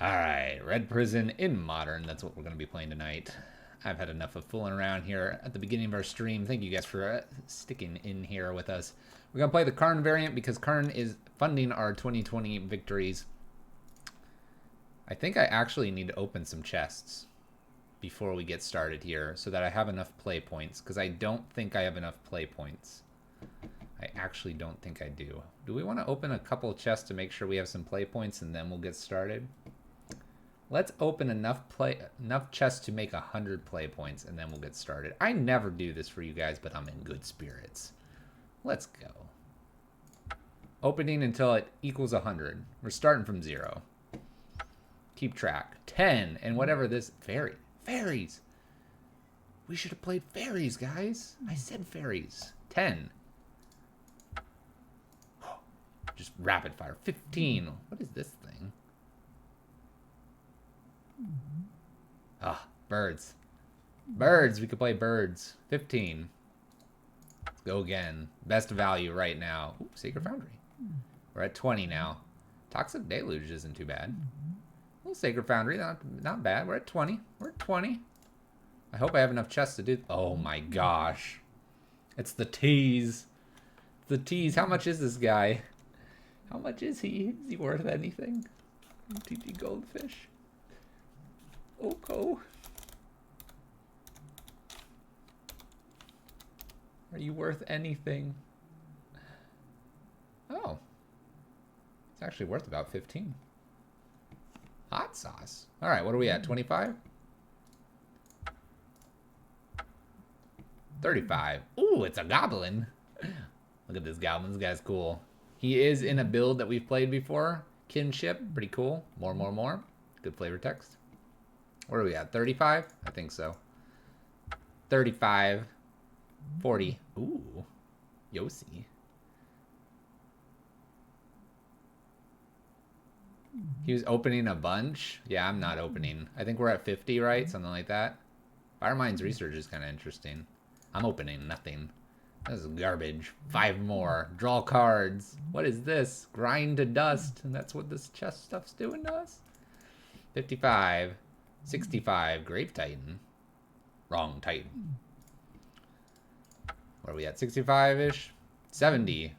Alright, Red Prison in Modern. That's what we're going to be playing tonight. I've had enough of fooling around here at the beginning of our stream. Thank you guys for sticking in here with us. We're going to play the Karn variant because Karn is funding our 2020 victories. I think I actually need to open some chests before we get started here so that I have enough play points, because I don't think I have enough play points. I actually don't think I do. Do we want to open a couple chests to make sure we have some play points and then we'll get started? Let's open enough chests to make 100 play points and then we'll get started. I never do this for you guys, but I'm in good spirits. Let's go. Opening until it equals 100. We're starting from 0. Keep track. 10 and whatever this fairies. We should have played fairies, guys. I said fairies. 10. Just rapid fire. 15. What is this thing? Ah, birds. Birds. We could play birds. 15. Let's go again. Best value right now. Ooh, Sacred Foundry. We're at 20 now. Toxic Deluge isn't too bad. Well, Sacred Foundry, not bad. We're at 20. We're at 20. I hope I have enough chests to do. Oh my gosh. It's the tease. The tease. How much is this guy? How much is he? Is he worth anything? TT Goldfish. Oko. Are you worth anything? Oh. It's actually worth about 15. Hot sauce. All right, what are we at? 25? 35. Ooh, it's a goblin. Look at this goblin. This guy's cool. He is in a build that we've played before. Kinship. Pretty cool. More. Good flavor text. Where are we at? 35? I think so. 35. 40. Ooh. Yossi. He was opening a bunch. Yeah, I'm not opening. I think we're at 50, right? Something like that. Firemind's research is kind of interesting. I'm opening nothing. This is garbage. 5 more. Draw cards. What is this? Grind to dust. And that's what this chest stuff's doing to us? 55. 65. Grave Titan. Wrong Titan. Where are we at? 65-ish? 70.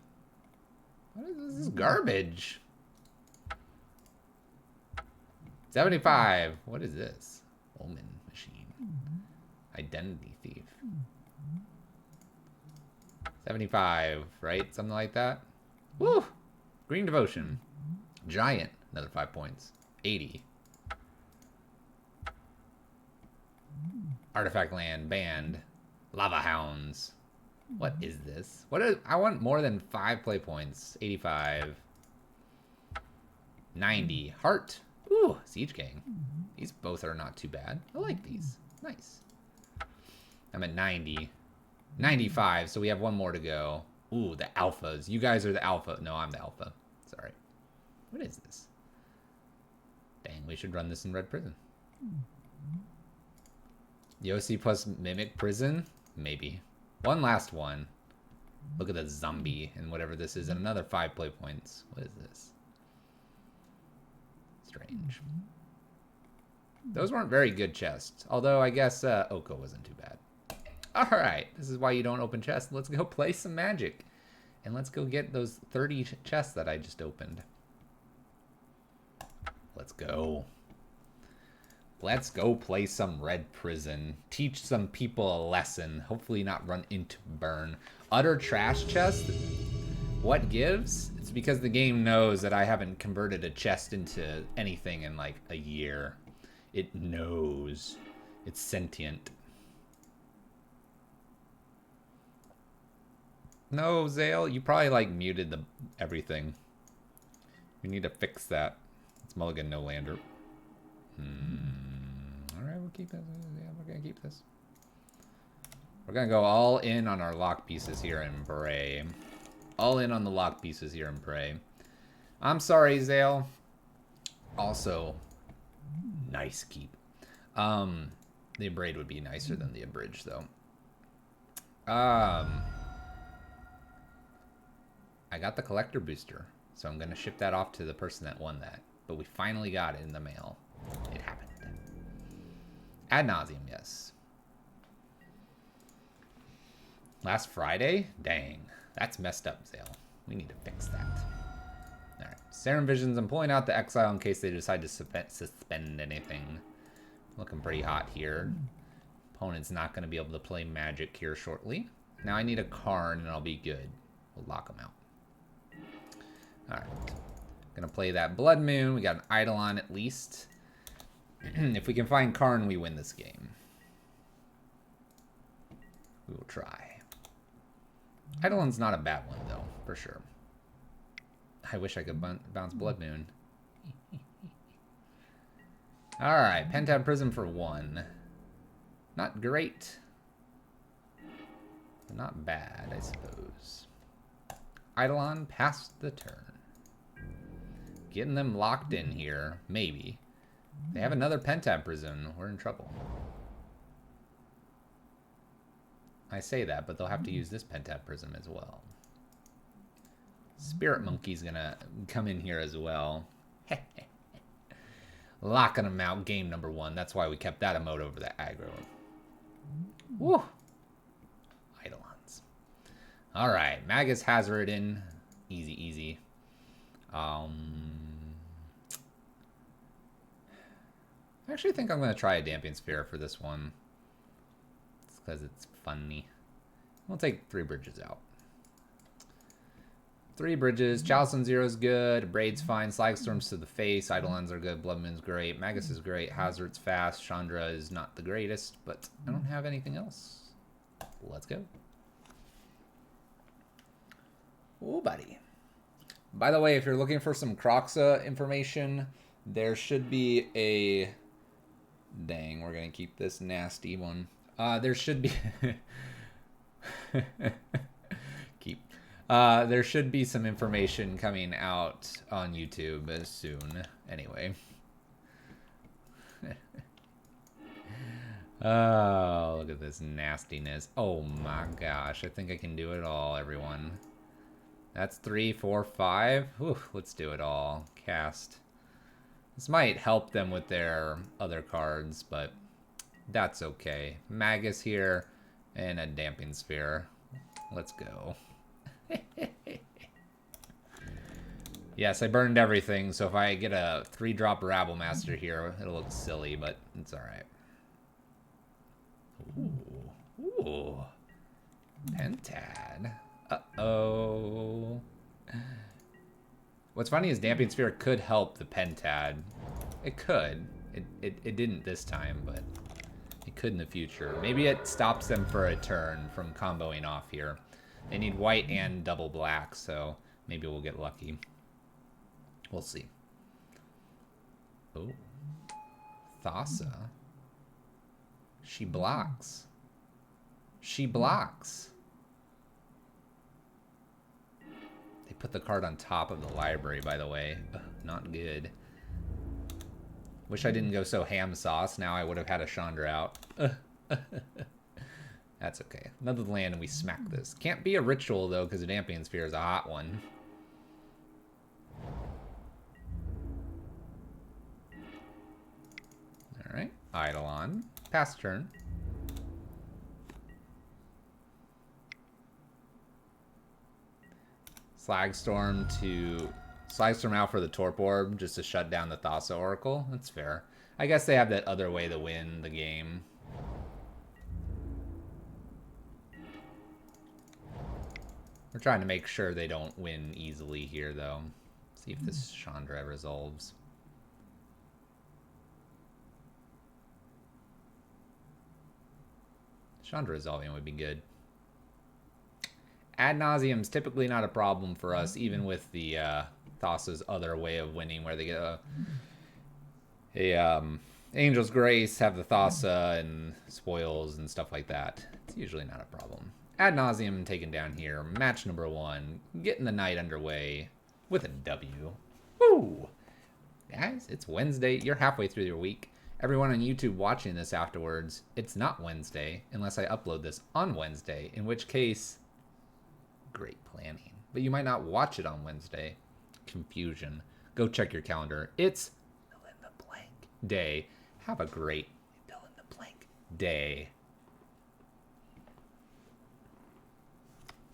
What is this? This is garbage. 75. What is this? Omen Machine. Identity Thief. 75, right? Something like that. Woo! Green Devotion. Giant. Another 5 points. 80. Artifact Land. Banned. Lava Hounds. What is this? I want more than 5 play points. 85. 90. Heart. Ooh, Siege Gang. These both are not too bad. I like these. Nice. I'm at 90. 95, so we have 1 more to go. Ooh, the alphas. You guys are the alpha. No, I'm the alpha. Sorry. What is this? Dang, we should run this in Red Prison. Yossi plus Mimic Prison? Maybe. One last one. Look at the zombie and whatever this is. And another 5 play points. What is this? Strange. Those weren't very good chests. Although I guess Oko wasn't too bad. Alright, this is why you don't open chests. Let's go play some Magic. And let's go get those 30 chests that I just opened. Let's go. Let's go play some Red Prison. Teach some people a lesson. Hopefully not run into burn. Utter trash chest? What gives? It's because the game knows that I haven't converted a chest into anything in like a year. It knows. It's sentient. No, Zale, you probably like muted everything. We need to fix that. It's Mulligan, no lander. Alright, we'll keep this. Yeah, we're gonna keep this. We're gonna go all in on our lock pieces here and pray. All in on the lock pieces here and pray. I'm sorry, Zale. Also, nice keep. The Abrade would be nicer than the Abridge, though. I got the collector booster, so I'm going to ship that off to the person that won that. but we finally got it in the mail. It happened. Ad nauseum, yes. Last Friday? Dang. That's messed up, Zale. We need to fix that. Alright. Serum Visions, I'm pulling out the Exile in case they decide to suspend anything. Looking pretty hot here. Opponent's not going to be able to play Magic here shortly. Now I need a Karn and I'll be good. We'll lock them out. Alright. Gonna play that Blood Moon. We got an Eidolon at least. If we can find Karn, we win this game. We will try. Eidolon's not a bad one, though, for sure. I wish I could bounce Blood Moon. Alright, Pentad Prism for 1. Not great. But not bad, I suppose. Eidolon passed the turn. Getting them locked in here, maybe. They have another Pentad Prism. We're in trouble. I say that, but they'll have to use this Pentad Prism as well. Spirit Monkey's gonna come in here as well. Locking them out, game number 1. That's why we kept that emote over the aggro. Woo! Eidolons. Alright, Magus Hazard in. Easy, easy. I actually think I'm going to try a Damping Sphere for this one. It's because it's funny. We'll take 3 bridges out. 3 bridges. Chalcen 0 is good. Braid's fine. Slagstorms to the face. Eidolons are good. Blood Moon's great. Magus is great. Hazard's fast. Chandra is not the greatest, but I don't have anything else. Let's go. Ooh, buddy. By the way, if you're looking for some Kroxa information, there should be a... Dang, we're going to keep this nasty one. There should be... there should be some information coming out on YouTube soon. Anyway. Oh, look at this nastiness. Oh my gosh, I think I can do it all, everyone. That's 3, 4, 5. Whew, let's do it all. Cast. This might help them with their other cards, but that's okay. Magus here and a Damping Sphere. Let's go. Yes, I burned everything, so if I get a 3-drop Rabblemaster here, it'll look silly, but it's alright. Ooh. Ooh. Pentad. Uh-oh. What's funny is Damping Sphere could help the Pentad. It could. It didn't this time, but it could in the future. Maybe it stops them for a turn from comboing off here. They need white and double black, so maybe we'll get lucky. We'll see. Oh. Thassa. She blocks. She blocks. They put the card on top of the library, by the way. Ugh, not good. Wish I didn't go so ham sauce. Now I would have had a Chandra out. That's okay. Another land and we smack this. Can't be a ritual, though, because the Damping Sphere is a hot one. Alright. Eidolon. Pass turn. Slagstorm out for the Torp Orb just to shut down the Thassa Oracle. That's fair. I guess they have that other way to win the game. We're trying to make sure they don't win easily here, though. See if this Chandra resolves. Chandra resolving would be good. Ad nauseum is typically not a problem for us, even with the Thassa's other way of winning, where they get a Angel's Grace, have the Thassa and spoils and stuff like that. It's usually not a problem. Ad nauseum taken down here. Match number 1. Getting the night underway with a W. Woo! Guys, it's Wednesday. You're halfway through your week. Everyone on YouTube watching this afterwards, it's not Wednesday unless I upload this on Wednesday, in which case, great planning. But you might not watch it on Wednesday. Confusion. Go check your calendar. It's fill in the blank day. Have a great fill in the blank day.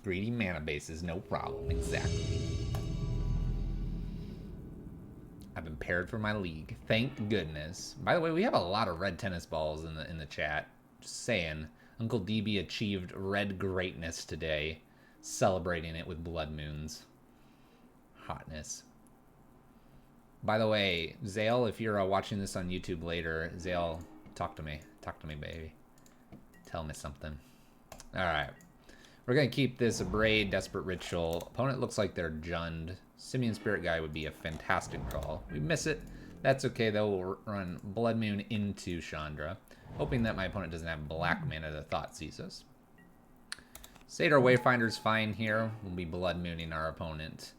Greedy mana bases, no problem. Exactly. I've been paired for my league. Thank goodness. By the way, we have a lot of red tennis balls in the chat. Just saying. Uncle DB achieved red greatness today. Celebrating it with blood moons. Hotness. By the way, Zale, if you're watching this on YouTube later, Zale, talk to me. Talk to me, baby. Tell me something. Alright. We're going to keep this Abrade, Desperate Ritual. Opponent looks like they're Jund. Simian Spirit Guy would be a fantastic draw. We miss it. That's okay, though. We'll run Blood Moon into Chandra. Hoping that my opponent doesn't have black mana to Thoughtseize us. Satyr Wayfinder's fine here. We'll be Blood Mooning our opponent.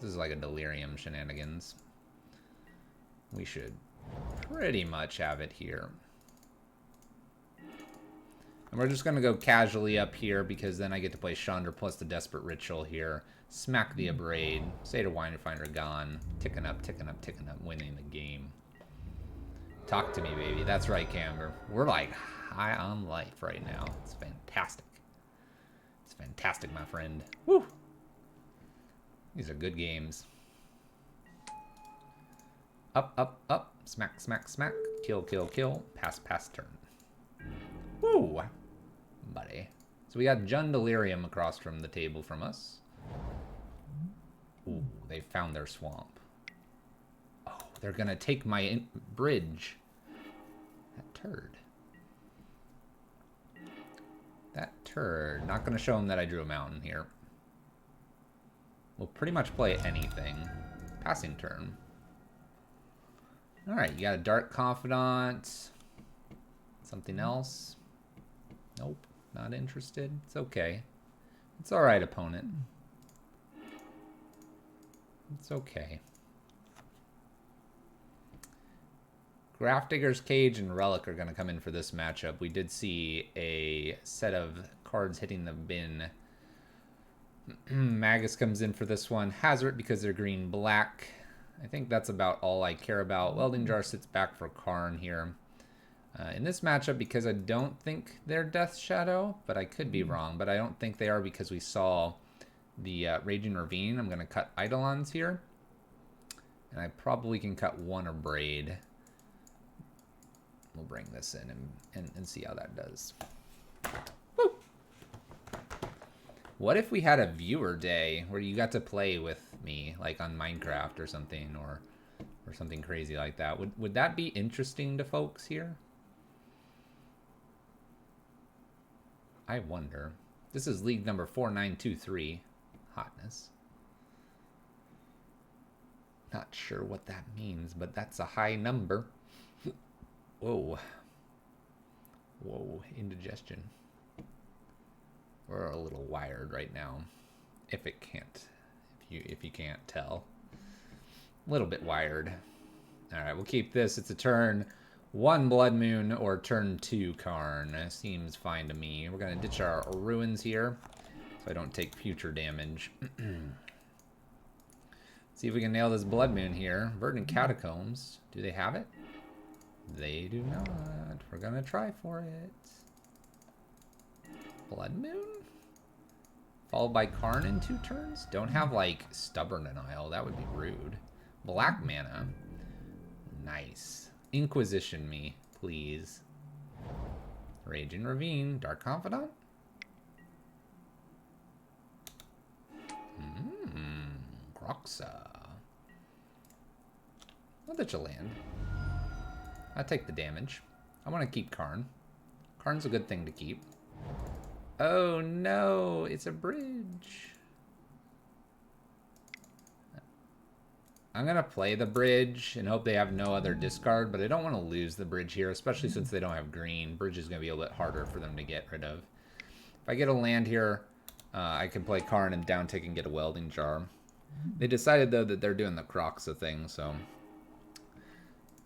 This is like a Delirium shenanigans. We should pretty much have it here. And we're just going to go casually up here because then I get to play Chandra plus the Desperate Ritual here. Smack the Abrade. Satyr Wayfinder gone. Ticking up, ticking up, ticking up. Winning the game. Talk to me, baby. That's right, Camber. We're like high on life right now. It's fantastic. It's fantastic, my friend. Woo! These are good games. Up, up, up. Smack, smack, smack. Kill, kill, kill. Pass, pass, turn. Woo! Buddy. So we got Jund Delirium across from the table from us. Ooh, they found their swamp. Oh, they're gonna take my bridge. That turd. That turd. Not gonna show him that I drew a mountain here. We'll pretty much play anything. Passing turn. Alright, you got a Dark Confidant. Something else? Nope, not interested. It's okay. It's alright, opponent. It's okay. Grafdigger's Cage and Relic are going to come in for this matchup. We did see a set of cards hitting the bin. Magus comes in for this one. Hazard because they're green-black. I think that's about all I care about. Welding Jar sits back for Karn here. In this matchup, because I don't think they're Death Shadow, but I could be wrong, but I don't think they are because we saw the Raging Ravine. I'm going to cut Eidolons here. And I probably can cut one Abrade. We'll bring this in and see how that does. Woo! What if we had a viewer day where you got to play with me, like on Minecraft or something, or something crazy like that? Would that be interesting to folks here? I wonder. This is league number 4923. Hotness. Not sure what that means, but that's a high number. Whoa. Whoa, indigestion. We're a little wired right now. If you can't tell. A little bit wired. Alright, we'll keep this. It's a turn 1 Blood Moon or turn 2 Karn. Seems fine to me. We're gonna ditch our ruins here so I don't take future damage. See if we can nail this Blood Moon here. Verdant Catacombs. Do they have it? They do not. We're gonna try for it. Blood Moon? Followed by Karn in 2 turns? Don't have, like, Stubborn Denial. That would be rude. Black mana. Nice. Inquisition me, please. Raging Ravine. Dark Confidant? Kroxa. I'll ditch a land. I'll take the damage. I want to keep Karn. Karn's a good thing to keep. Oh no, it's a bridge. I'm going to play the bridge and hope they have no other discard, but I don't want to lose the bridge here, especially since they don't have green. Bridge is going to be a little bit harder for them to get rid of. If I get a land here, I can play Karn and down tick and get a Welding Jar. They decided, though, that they're doing the Kroxa thing, so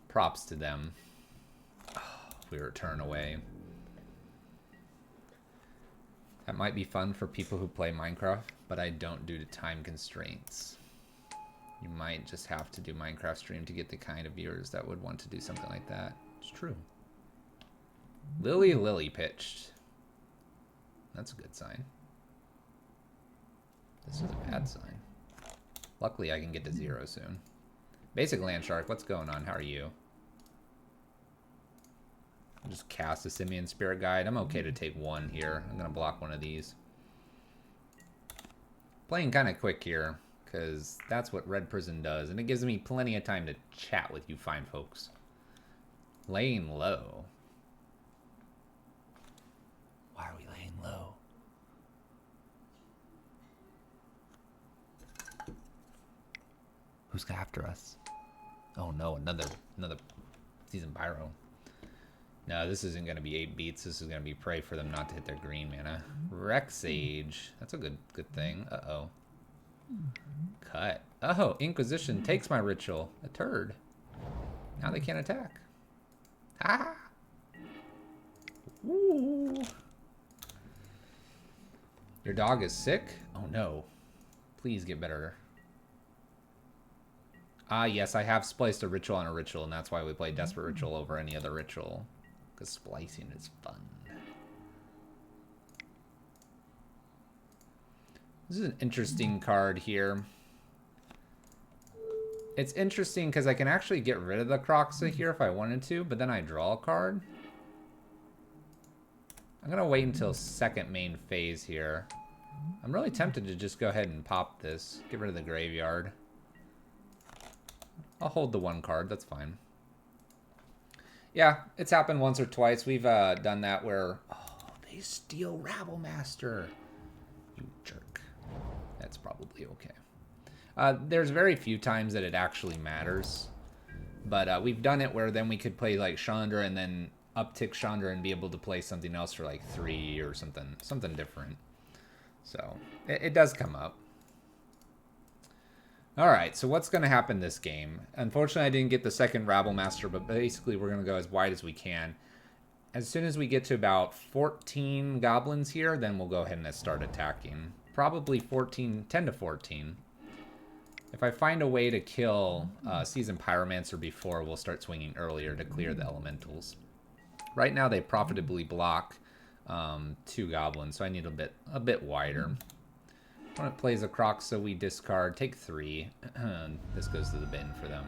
props to them. Oh, we were a turn away. That might be fun for people who play Minecraft, but I don't due to time constraints. might just have to do Minecraft stream to get the kind of viewers that would want to do something like that. It's true. Lily pitched. That's a good sign. This is a bad sign. Luckily, I can get to 0 soon. Basic Land Shark, what's going on? How are you? I'll just cast a Simian Spirit Guide. I'm okay to take 1 here. I'm going to block one of these. Playing kind of quick here, because that's what Red Prison does, and it gives me plenty of time to chat with you fine folks. Laying low. Why are we laying low? Who's after us? Oh no, another Season Pyro. No, this isn't going to be 8 beats. This is going to be pray for them not to hit their green mana. Rexage. That's a good thing. Uh-oh. Cut. Oh, Inquisition takes my ritual. A turd. Now they can't attack. Ah! Ooh. Your dog is sick? Oh no. Please get better. Ah, yes, I have spliced a ritual on a ritual, and that's why we play Desperate Ritual over any other ritual. Because splicing is fun. This is an interesting card here. It's interesting because I can actually get rid of the Kroxa here if I wanted to, but then I draw a card. I'm going to wait until second main phase here. I'm really tempted to just go ahead and pop this. Get rid of the graveyard. I'll hold the 1 card. That's fine. Yeah, it's happened once or twice. We've done that where... Oh, they steal Rabblemaster. You jerk. That's probably okay. There's very few times that it actually matters. But we've done it where then we could play like Chandra and then uptick Chandra and be able to play something else for like 3 or something different. So it does come up. Alright, so what's going to happen this game? Unfortunately, I didn't get the second Rabblemaster, but basically we're going to go as wide as we can. As soon as we get to about 14 goblins here, then we'll go ahead and start attacking. Probably 10 to 14. If I find a way to kill Season Pyromancer before, we'll start swinging earlier to clear the elementals. Right now they profitably block 2 goblins, so I need a bit wider. When it plays a Kroxa, we discard, take 3. This goes to the bin for them.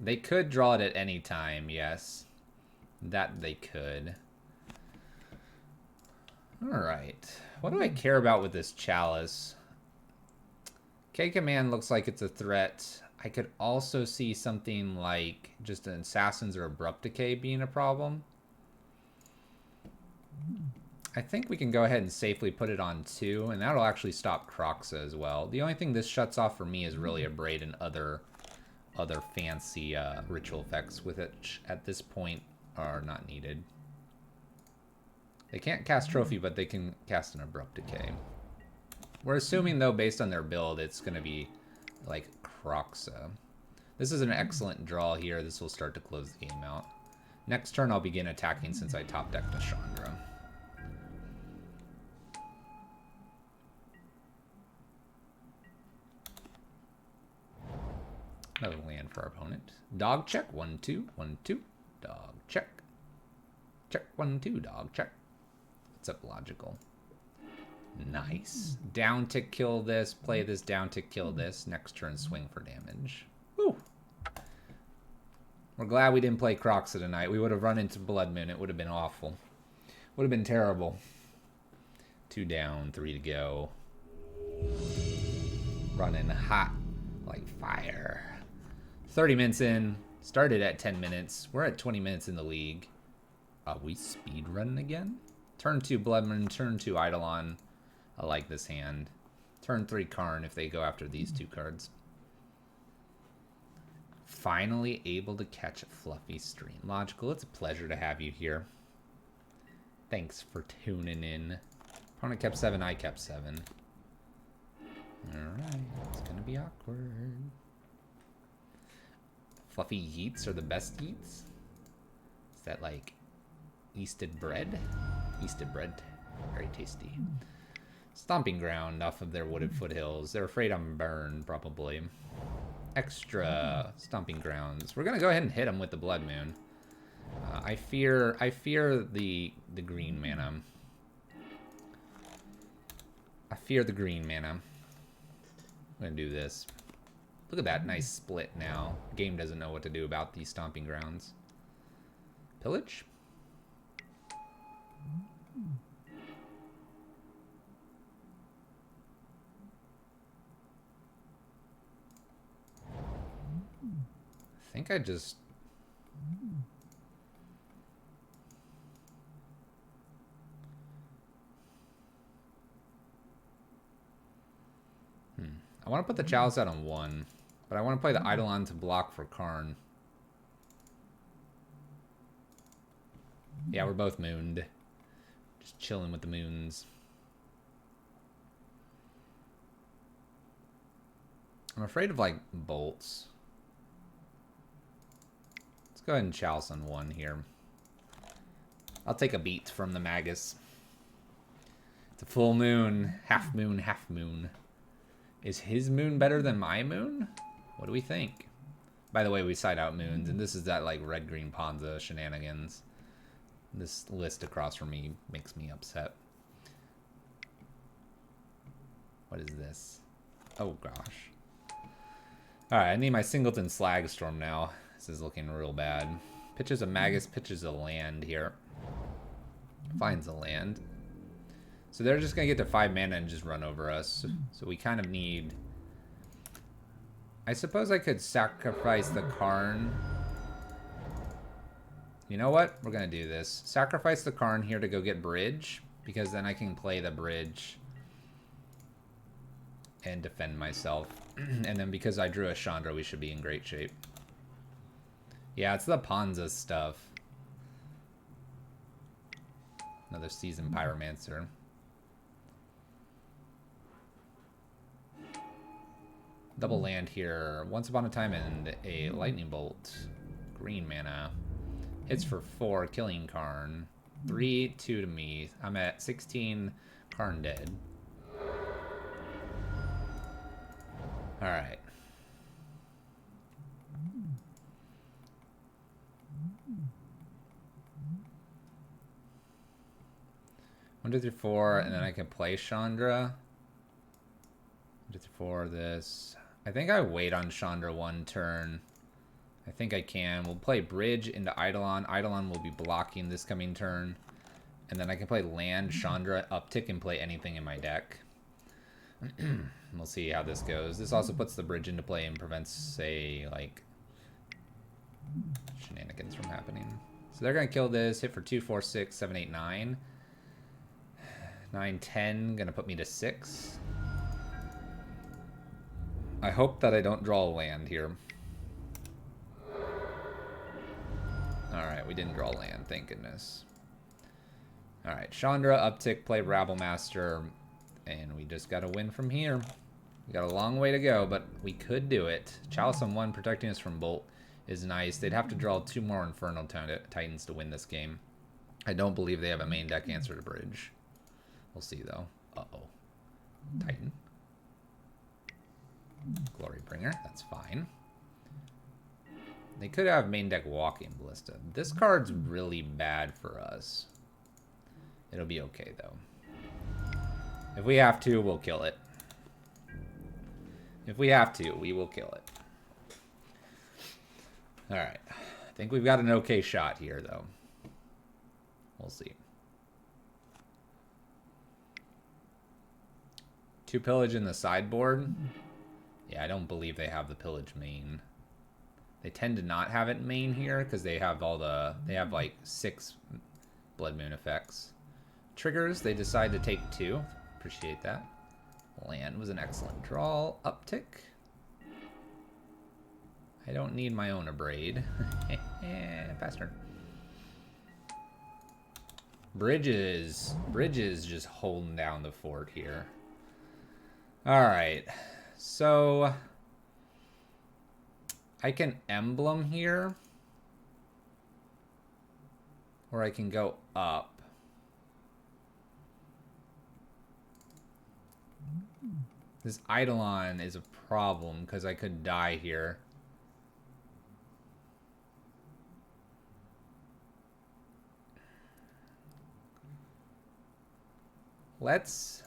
They could draw it at any time, yes. That they could. Alright. What do I care about with this Chalice? K-Command looks like it's a threat. I could also see something like just an Assassins or Abrupt Decay being a problem. I think we can go ahead and safely put it on 2, and that'll actually stop Kroxa as well. The only thing this shuts off for me is really a Braid and other fancy ritual effects with it at this point are not needed. They can't cast Trophy, but they can cast an Abrupt Decay. We're assuming, though, based on their build, it's going to be like Kroxa. This is an excellent draw here. This will start to close the game out. Next turn, I'll begin attacking since I top decked Nashandra. Another land for our opponent. Dog check. 1, 2. 1, 2. Dog check. Check. 1, 2. Dog check. What's up, logical? Nice. Down to kill this. Play this down to kill this. Next turn, swing for damage. Woo. We're glad we didn't play Kroxa tonight. We would have run into Blood Moon. It would have been awful. Would have been terrible. 2 down, 3 to go. Running hot like fire. 30 minutes in. Started at 10 minutes. We're at 20 minutes in the league. Are we speed running again? Turn 2 Blood Moon, turn 2 Eidolon. I like this hand. Turn 3 Karn if they go after these 2 cards. Finally able to catch a fluffy stream. Logical, it's a pleasure to have you here. Thanks for tuning in. Opponent kept 7, I kept 7. Alright, it's gonna be awkward. Fluffy yeets are the best yeets? Is that like yeasted bread? Yeasted bread, very tasty. Stomping ground off of their wooded foothills. They're afraid I'm burned, probably. Extra stomping grounds. We're gonna go ahead and hit them with the Blood Moon. I fear the green mana. I fear the green mana. I'm gonna do this. Look at that nice split now. Game doesn't know what to do about these stomping grounds. Pillage? I think I just... I want to put the Chalice out on 1, but I want to play the Eidolon to block for Karn. Yeah, we're both mooned. Just chilling with the moons. I'm afraid of, like, bolts. Let's go ahead and Chalice on 1 here. I'll take a beat from the Magus. It's a full moon. Half moon, half moon. Is his moon better than my moon? What do we think? By the way, we side out moons, and this is that, like, red-green Ponza shenanigans. This list across from me makes me upset. What is this? Oh, gosh. Alright, I need my Singleton Slagstorm now. This is looking real bad. Pitches a Magus, pitches a land here. Finds a land. So they're just going to get to 5 mana and just run over us. So we kind of need... I suppose I could sacrifice the Karn. You know what? We're going to do this. Sacrifice the Karn here to go get Bridge. Because then I can play the Bridge. And defend myself. And then because I drew a Chandra, we should be in great shape. Yeah, it's the Ponza stuff. Another Seasoned Pyromancer. Double land here. Once upon a time and a lightning bolt. Green mana. Hits for 4, killing Karn. 3-2 to me. I'm at 16. Karn dead. Alright. One, two, three, four, and then I can play Chandra. 1, 2, 3, 4, this. I think I wait on Chandra 1 turn. I think I can. We'll play Bridge into Eidolon. Eidolon will be blocking this coming turn. And then I can play land, Chandra, uptick, and play anything in my deck. We'll see how this goes. This also puts the Bridge into play and prevents, say, like, shenanigans from happening. So they're going to kill this. Hit for 2, 4, 6, 7, 8, 9. 9, 10. Going to put me to 6. I hope that I don't draw a land here. Alright, we didn't draw land, thank goodness. Alright, Chandra, uptick, play Rabblemaster, and we just gotta win from here. We got a long way to go, but we could do it. Chalice on 1, protecting us from Bolt is nice. They'd have to draw 2 more Infernal Titans to win this game. I don't believe they have a main deck answer to Bridge. We'll see, though. Uh-oh. Titan. Glorybringer, that's fine. They could have main deck Walking Ballista. This card's really bad for us. It'll be okay, though. If we have to, we'll kill it. If we have to, we will kill it. Alright. I think we've got an okay shot here, though. We'll see. 2 pillage in the sideboard. Yeah, I don't believe they have the pillage main. They tend to not have it main here because they have all the... They have like 6 Blood Moon effects. Triggers, they decide to take 2. Appreciate that. Land was an excellent draw. Uptick. I don't need my own Abrade. Faster. Bridges just holding down the fort here. Alright. So I can Emblem here. Or I can go up. This Eidolon is a problem because I could die here. Let's...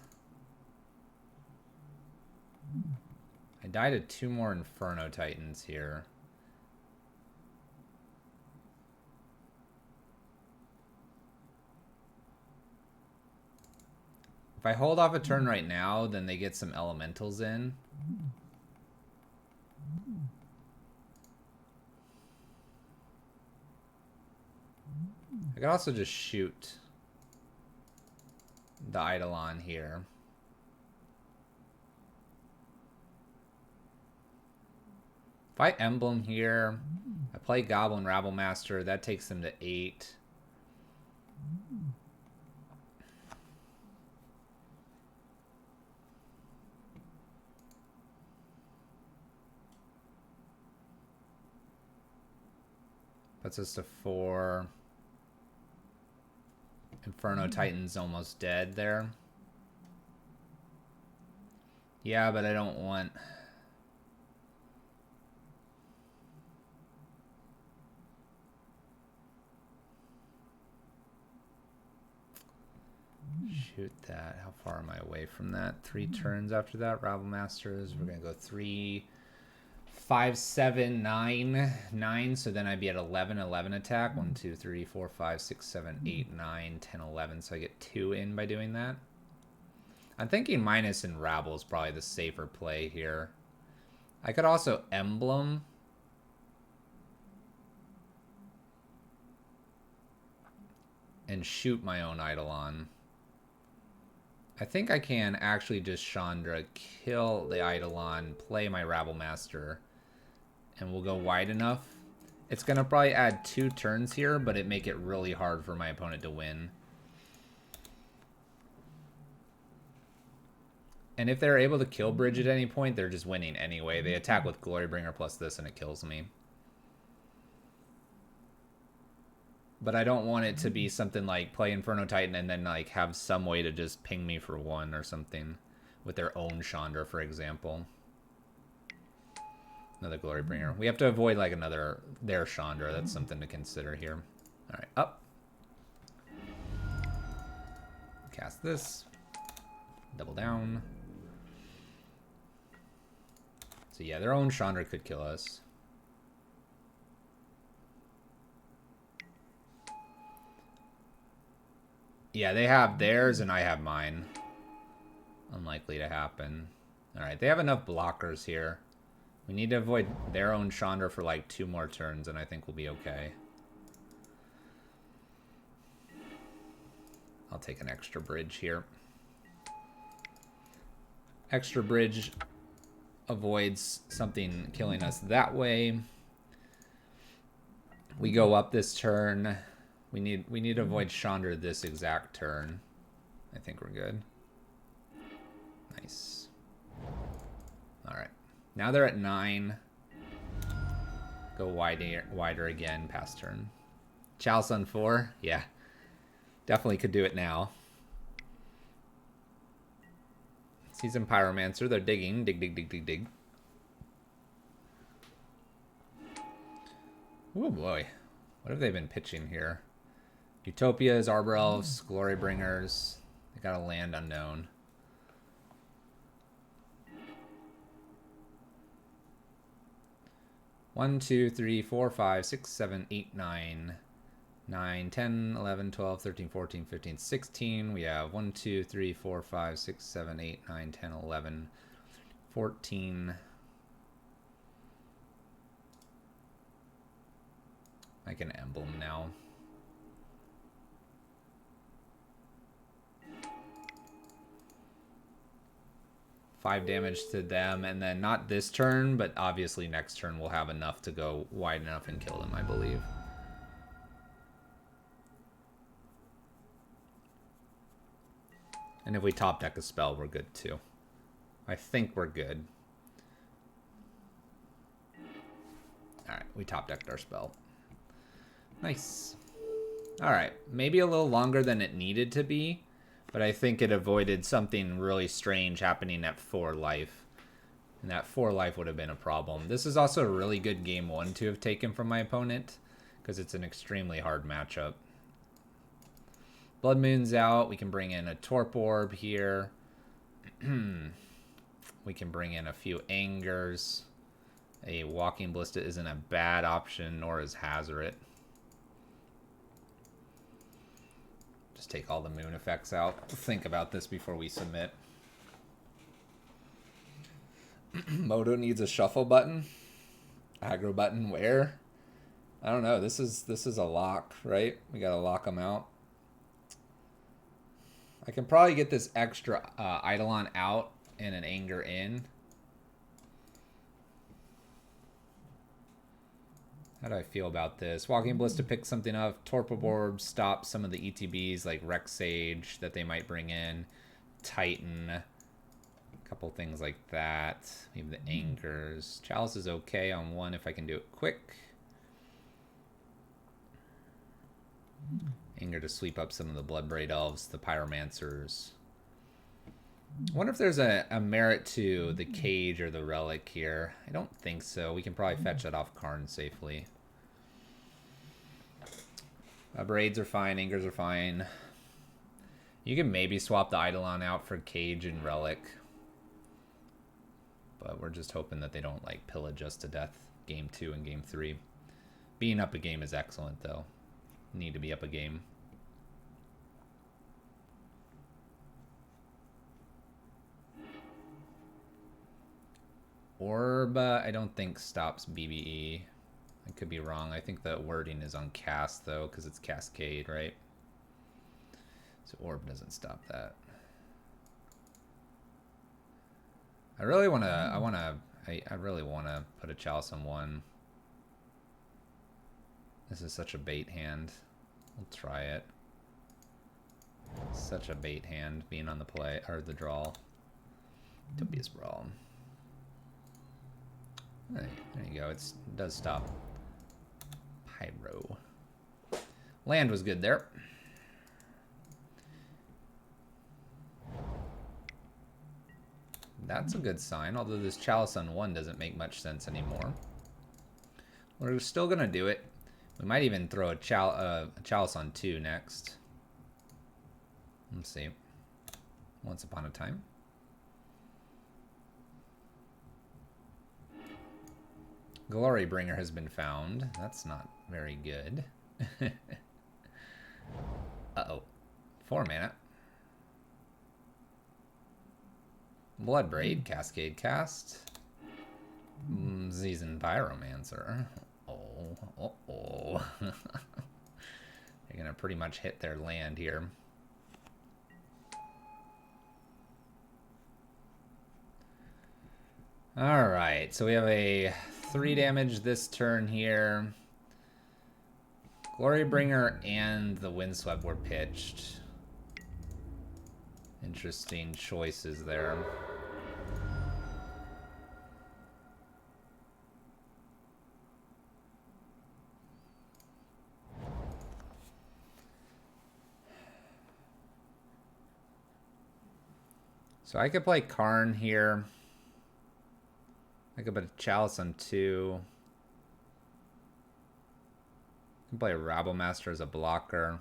I died to 2 more Inferno Titans here. If I hold off a turn right now, then they get some elementals in. I could also just shoot the Eidolon here. If I emblem here, I play Goblin Rabblemaster, that takes them to 8. Puts us to 4. Inferno Titan's almost dead there. Yeah, but I don't want... Shoot that. How far am I away from that? 3 turns after that. Rabblmasters. We're going to go 3, 5, 7, 9. 9. So then I'd be at 11. 11 attack. 1, 2, 3, 4, 5, 6, 7, 8, 9, 10, 11. So I get 2 in by doing that. I'm thinking minus and Rabble is probably the safer play here. I could also emblem. And shoot my own Eidolon. I think I can actually just Chandra, kill the Eidolon, play my Rabblemaster, and we'll go wide enough. It's going to probably add 2 turns here, but it make it really hard for my opponent to win. And if they're able to kill Bridge at any point, they're just winning anyway. They attack with Glorybringer plus this and it kills me. But I don't want it to be something like play Inferno Titan and then like have some way to just ping me for 1 or something with their own Chandra, for example. Another Glorybringer. We have to avoid like their Chandra. That's something to consider here. All right, up. Cast this. Double down. So yeah, their own Chandra could kill us. Yeah, they have theirs and I have mine. Unlikely to happen. Alright, they have enough blockers here. We need to avoid their own Chandra for like 2 more turns and I think we'll be okay. I'll take an extra bridge here. Extra bridge avoids something killing us that way. We go up this turn. We need to avoid Chandra this exact turn. I think we're good. Nice. Alright. Now they're at 9. Go wider again past turn. Chalice on 4? Yeah. Definitely could do it now. Season Pyromancer. They're digging. Dig, dig, dig, dig, dig. Oh boy. What have they been pitching here? Utopias, Arbor Elves, Glorybringers. They got a land unknown. One, 2, 3, 4, 5, 6, 7, 8, 9, 9, 10, 11, 12, 13, 14, 15, 16. We have 1, 2, 3, 4, 5, 6, 7, 8, 9, 10, 11, 14. I can emblem now. Five damage to them, and then not this turn, but obviously next turn we'll have enough to go wide enough and kill them, I believe. And if we top deck a spell, we're good too. I think we're good. Alright, we top decked our spell. Nice. Alright, maybe a little longer than it needed to be, But I think it avoided something really strange happening at 4 life. And that 4 life would have been a problem. This is also a really good game 1 to have taken from my opponent, because it's an extremely hard matchup. Blood Moon's out. We can bring in a Torp Orb here. We can bring in a few Angers. A Walking Ballista isn't a bad option, nor is Hazoret. Just take all the moon effects out. Think about this before we submit. Moto needs a shuffle button. Aggro button where? I don't know. This is a lock, right? We gotta lock them out. I can probably get this extra Eidolon out and an Anger in. How do I feel about this? Walking Ballista picks something up. Torp Orb stops some of the ETBs like Rex Sage that they might bring in. Titan. A couple things like that. Maybe the Angers. Chalice is okay on 1 if I can do it quick. Anger to sweep up some of the Bloodbraid Elves, the Pyromancers. I wonder if there's a merit to the Cage or the Relic here. I don't think so. We can probably fetch that off Karn safely. Braids are fine. Angers are fine. You can maybe swap the Eidolon out for Cage and Relic. But we're just hoping that they don't like pillage us to death game 2 and game 3. Being up a game is excellent though. Need to be up a game. Orb, I don't think stops BBE. I could be wrong. I think the wording is on cast though, because it's Cascade, right? So Orb doesn't stop that. I really want to. I really want to put a Chalice on 1. This is such a bait hand. We'll try it. Such a bait hand being on the play or the draw. Tobias Brawl. There you go. It does stop. Pyro. Land was good there. That's a good sign, although this Chalice on 1 doesn't make much sense anymore. We're still going to do it. We might even throw a Chalice on 2 next. Let's see. Once upon a time. Glorybringer has been found. That's not very good. Uh-oh. 4 mana. Bloodbraid, Cascade Cast. Seasoned Pyromancer. Oh. They're gonna pretty much hit their land here. Alright, so we have a 3 damage this turn here. Glorybringer and the Windswept were pitched. Interesting choices there. So I could play Karn here. I could put a Chalice on 2. I can play a Rabblemaster as a blocker.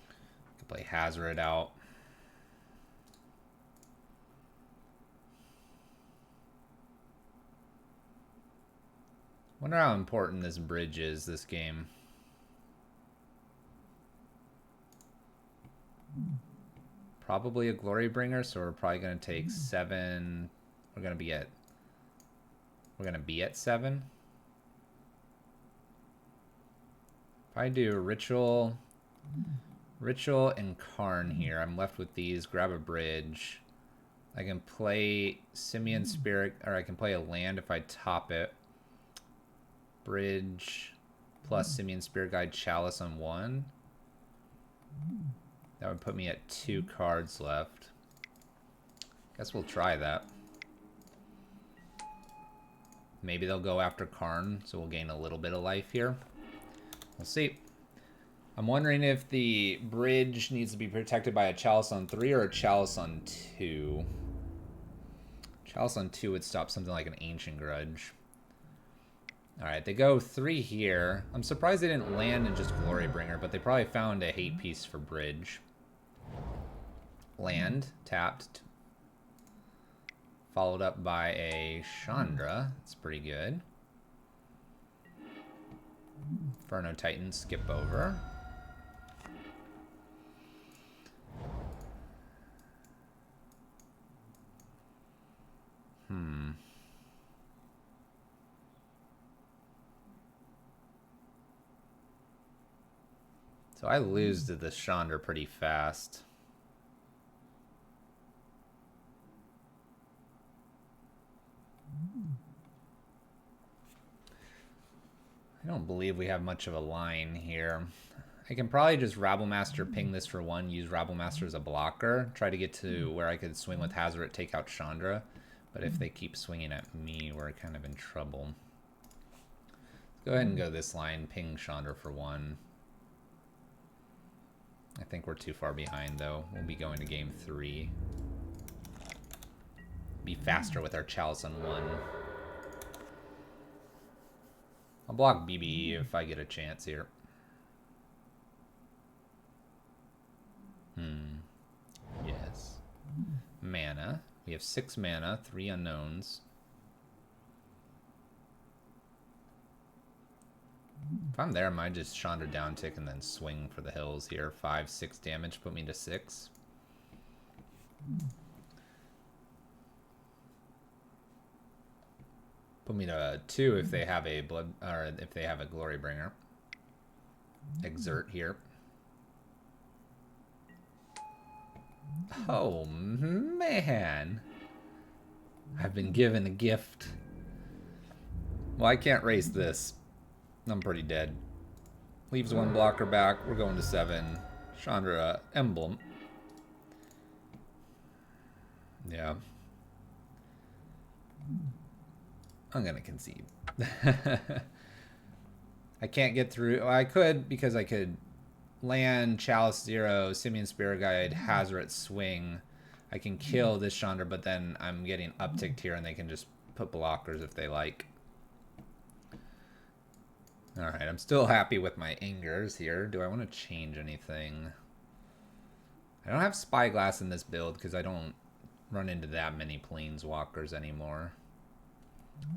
I could play Hazoret out. Wonder how important this bridge is this game. Probably a Glorybringer, so we're probably gonna take 7. We're gonna be at 7. If I do Ritual and Karn here, I'm left with these. Grab a bridge. I can play Simian Spirit, or I can play a land if I top it. Bridge plus Simian Spirit Guide Chalice on 1. That would put me at 2 cards left. Guess we'll try that. Maybe they'll go after Karn, so we'll gain a little bit of life here. We'll see. I'm wondering if the bridge needs to be protected by a Chalice on 3 or a Chalice on 2. Chalice on 2 would stop something like an Ancient Grudge. Alright, they go 3 here. I'm surprised they didn't land in just Glorybringer, but they probably found a hate piece for bridge. Land, tapped. Followed up by a Chandra. That's pretty good. Inferno Titan, skip over. So I lose to this Chandra pretty fast. I don't believe we have much of a line here. I can probably just Rabblemaster ping this for 1, use Rabblemaster as a blocker, try to get to where I could swing with Hazoret, take out Chandra. But if they keep swinging at me, we're kind of in trouble. Let's go ahead and go this line, ping Chandra for 1. I think we're too far behind, though. We'll be going to game 3. Be faster with our Chalice on 1. I'll block BBE if I get a chance here. Yes. Mana. We have 6 mana, 3 unknowns. If I'm there, I might just Chandra down tick and then swing for the hills here. 5, 6 damage, put me to 6. Put me to 2 if they have a blood, or if they have a Glorybringer. Exert here. Oh man, I've been given a gift. Well, I can't race this. I'm pretty dead. Leaves 1 blocker back. We're going to 7. Chandra Emblem. Yeah. I'm gonna concede. I can't get through. Well, I could, because I could land Chalice 0, Simian Spirit Guide, Hazoret swing. I can kill this Chandra, but then I'm getting upticked here and they can just put blockers if they like. Alright, I'm still happy with my Angers here. Do I want to change anything? I don't have Spyglass in this build because I don't run into that many Planeswalkers anymore.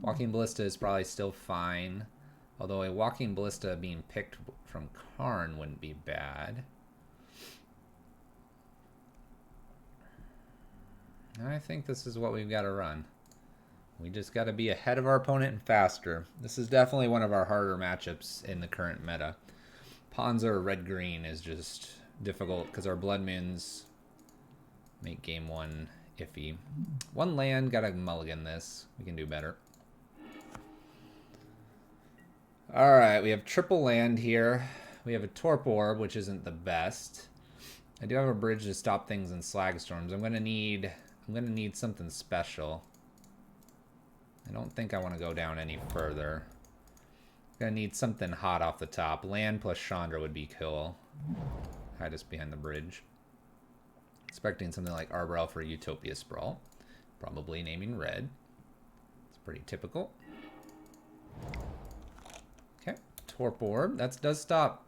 Walking Ballista is probably still fine. Although a Walking Ballista being picked from Karn wouldn't be bad. I think this is what we've got to run. We just got to be ahead of our opponent and faster. This is definitely one of our harder matchups in the current meta. Ponza red-green is just difficult because our Blood Moons make game 1 iffy. 1 land, got to mulligan this. We can do better. Alright, we have triple land here. We have a Torp Orb, which isn't the best. I do have a bridge to stop things in Slag Storms. I'm gonna need something special. I don't think I want to go down any further. I'm gonna need something hot off the top. Land plus Chandra would be cool. Hide us behind the bridge. Expecting something like Arbor Elf or Utopia Sprawl. Probably naming red. It's pretty typical. Okay, Torp Orb. That does stop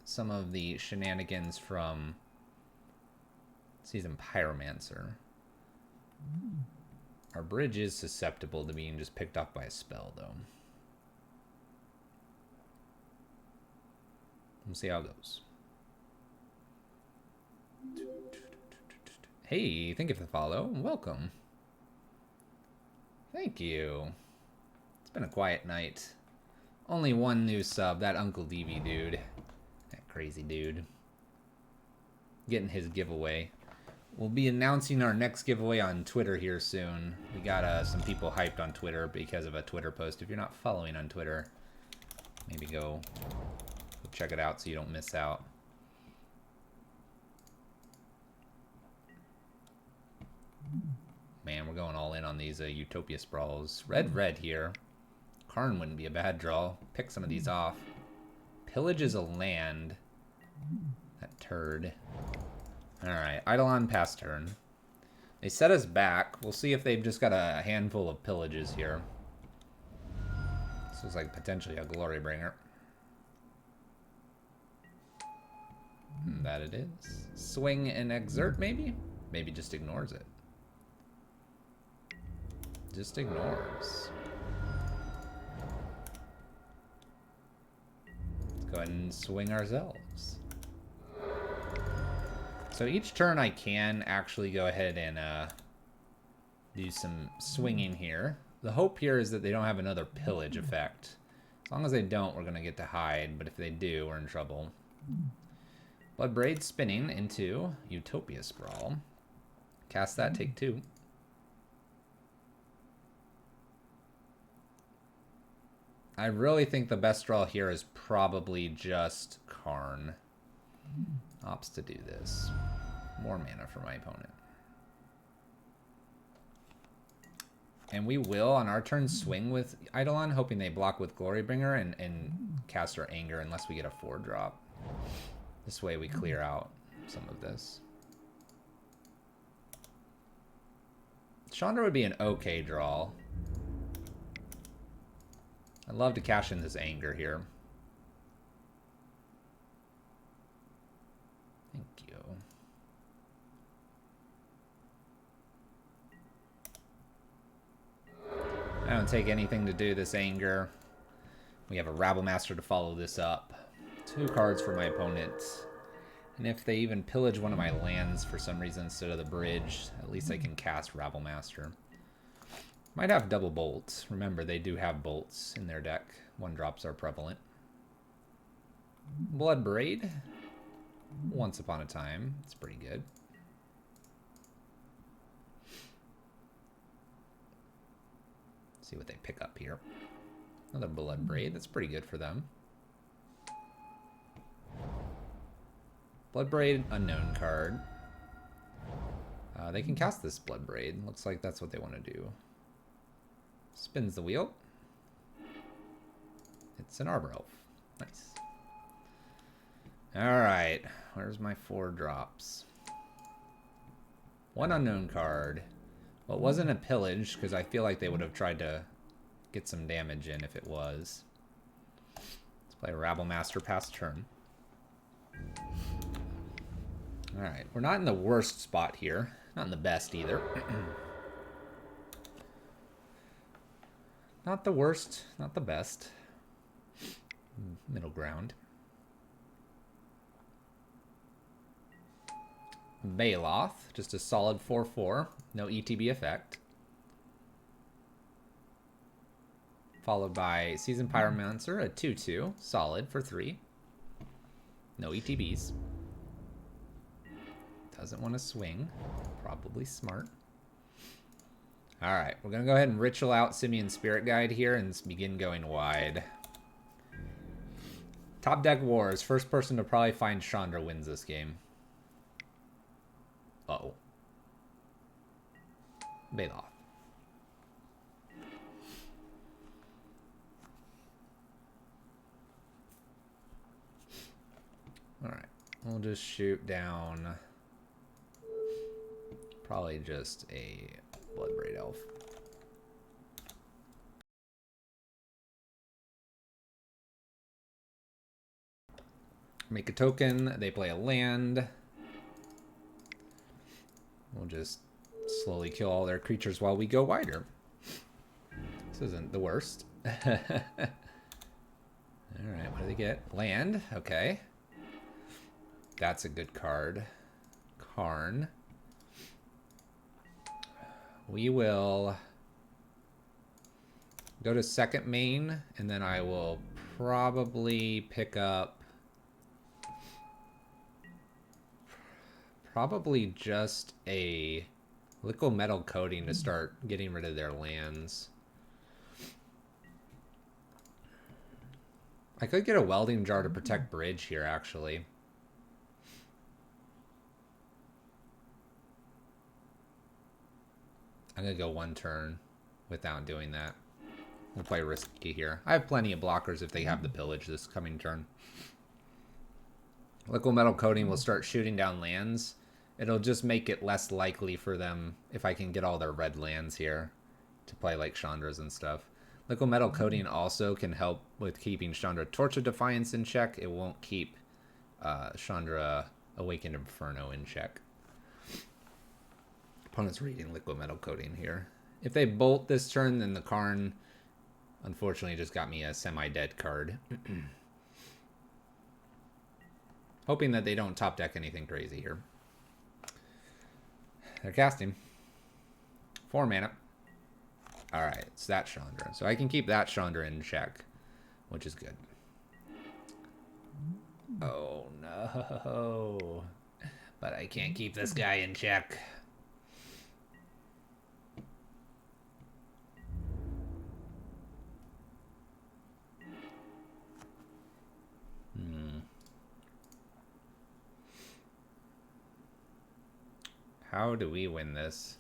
some of the shenanigans from Seasoned Pyromancer. Our bridge is susceptible to being just picked off by a spell, though. We'll see how it goes. Hey, thank you for the follow. Welcome. Thank you. It's been a quiet night. Only 1 new sub, that Uncle DV dude. That crazy dude. Getting his giveaway. We'll be announcing our next giveaway on Twitter here soon. We got some people hyped on Twitter because of a Twitter post. If you're not following on Twitter, maybe go check it out so you don't miss out. Man, we're going all in on these Utopia Sprawls. Red here. Karn wouldn't be a bad draw. Pick some of these off. pillages a land. That turd. Alright, Eidolon pass turn. They set us back. We'll see if they've just got a handful of pillages here. This looks like potentially a Glorybringer. That it is. Swing and exert, maybe? Maybe just ignores it. Just ignores. Let's go ahead and swing ourselves. So each turn I can actually go ahead and do some swinging here. The hope here is that they don't have another pillage effect. As long as they don't, we're going to get to hide. But if they do, we're in trouble. Bloodbraid spinning into Utopia Sprawl. Cast that, take 2. I really think the best draw here is probably just Karn. Opts to do this. More mana for my opponent. And we will, on our turn, swing with Eidolon, hoping they block with Glorybringer and cast our Anger unless we get a 4-drop. This way we clear out some of this. Chandra would be an okay draw. I'd love to cash in this Anger here. Thank you. I don't take anything to do this Anger. We have a Rabblemaster to follow this up. 2 cards for my opponent. And if they even pillage one of my lands for some reason instead of the bridge, at least I can cast Rabblemaster. Might have double bolts. Remember, they do have bolts in their deck. 1-drops are prevalent. Bloodbraid. Once upon a time. It's pretty good. See what they pick up here. Another Bloodbraid. That's pretty good for them. Bloodbraid, unknown card. They can cast this Bloodbraid. Looks like that's what they want to do. Spins the wheel. It's an Arbor Elf. Nice. Alright. Where's my 4-drops? 1 unknown card. Well, it wasn't a pillage, because I feel like they would have tried to get some damage in if it was. Let's play Rabblemaster pass turn. Alright, we're not in the worst spot here. Not in the best either. Not the worst, not the best. Middle ground. Baloth, just a solid 4/4. No ETB effect. Followed by Seasoned Pyromancer, a 2/2. Solid for 3. No ETBs. Doesn't want to swing. Probably smart. Alright, we're going to go ahead and ritual out Simian Spirit Guide here and begin going wide. Top deck wars. First person to probably find Chandra wins this game. Uh-oh. Baloth. Alright, we'll just shoot down probably just a Bloodbraid Elf. Make a token, they play a land. We'll just slowly kill all their creatures while we go wider. This isn't the worst. Alright, what do they get? Land, okay. That's a good card. Karn. We will go to second main, and then I will probably pick up probably just a liquid metal coating to start getting rid of their lands. I could get a welding jar to protect bridge here, actually. I'm going to go 1 turn without doing that. We'll play risky here. I have plenty of blockers if they have the pillage this coming turn. Liquid Metal Coating will start shooting down lands. It'll just make it less likely for them, if I can get all their red lands here, to play like Chandra's and stuff. Liquid Metal Coating also can help with keeping Chandra Torch of Defiance in check. It won't keep Chandra Awakened Inferno in check. Opponent's reading Liquid Metal Coating here. If they bolt this turn, then the Karn unfortunately just got me a semi-dead card. Hoping that they don't top deck anything crazy here. They're casting. 4 mana. Alright, it's that Chandra. So I can keep that Chandra in check, which is good. Oh no. But I can't keep this guy in check. How do we win this?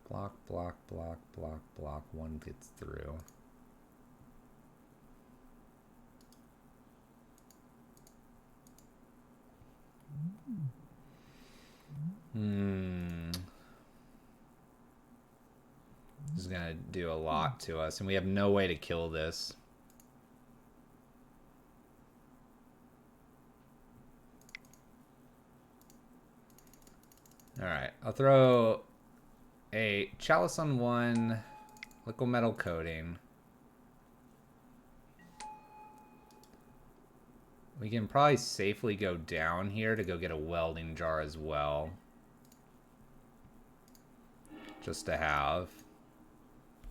Block, block, block, block, block. One gets through. This is gonna do a lot to us, and we have no way to kill this. Alright, I'll throw a Chalice on 1, Liquid Metal Coating. We can probably safely go down here to go get a Welding Jar as well. Just to have.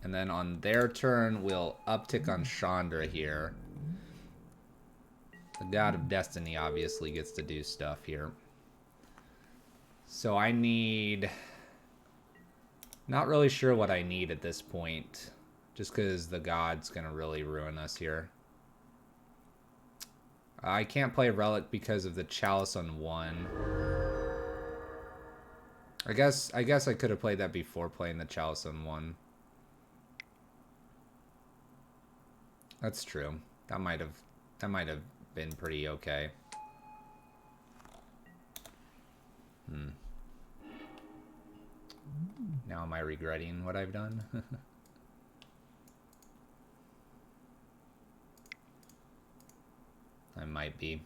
And then on their turn, we'll uptick on Chandra here. The God of Destiny obviously gets to do stuff here. So I need... Not really sure what I need at this point. Just because the God's going to really ruin us here. I can't play Relic because of the Chalice on 1. I guess I could have played that before playing the Chalice on 1. That's true. That might have been pretty okay. Now am I regretting what I've done? I might be.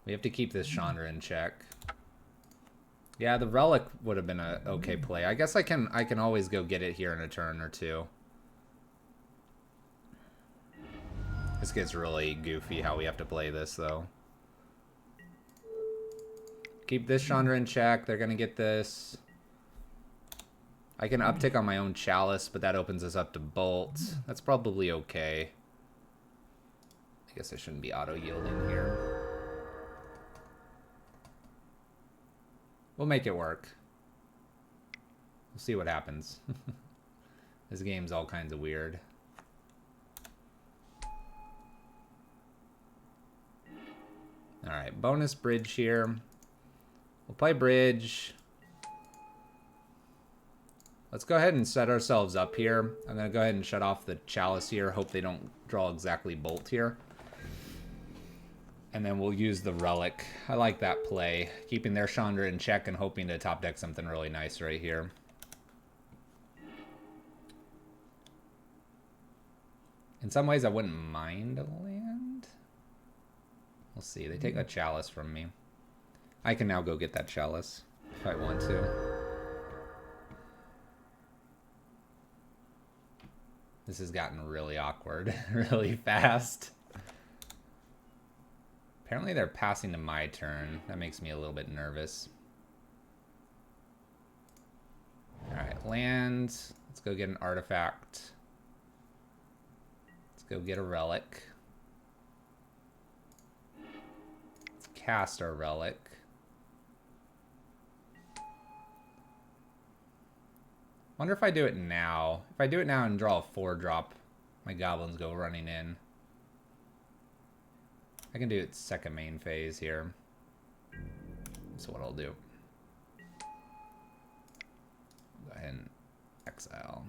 We have to keep this Chandra in check. Yeah, the Relic would have been a okay play. I guess I can always go get it here in a turn or two. This gets really goofy how we have to play this, though. Keep this Chandra in check. They're going to get this. I can uptick on my own Chalice, but that opens us up to Bolt. That's probably okay. I guess I shouldn't be auto-yielding here. We'll make it work. We'll see what happens. This game's all kinds of weird. Alright, bonus bridge here. We'll play bridge. Let's go ahead and set ourselves up here. I'm going to go ahead and shut off the Chalice here. Hope they don't draw exactly Bolt here. And then we'll use the Relic. I like that play. Keeping their Chandra in check and hoping to top deck something really nice right here. In some ways, I wouldn't mind a land. We'll see. They take a Chalice from me. I can now go get that Chalice if I want to. This has gotten really awkward really fast. Apparently they're passing to my turn. That makes me a little bit nervous. Alright, land. Let's go get an artifact. Let's go get a relic. Let's cast our relic. Wonder if I do it now. If I do it now and draw a 4-drop, my goblins go running in. I can do it second main phase here. That's what I'll do. Go ahead and exile.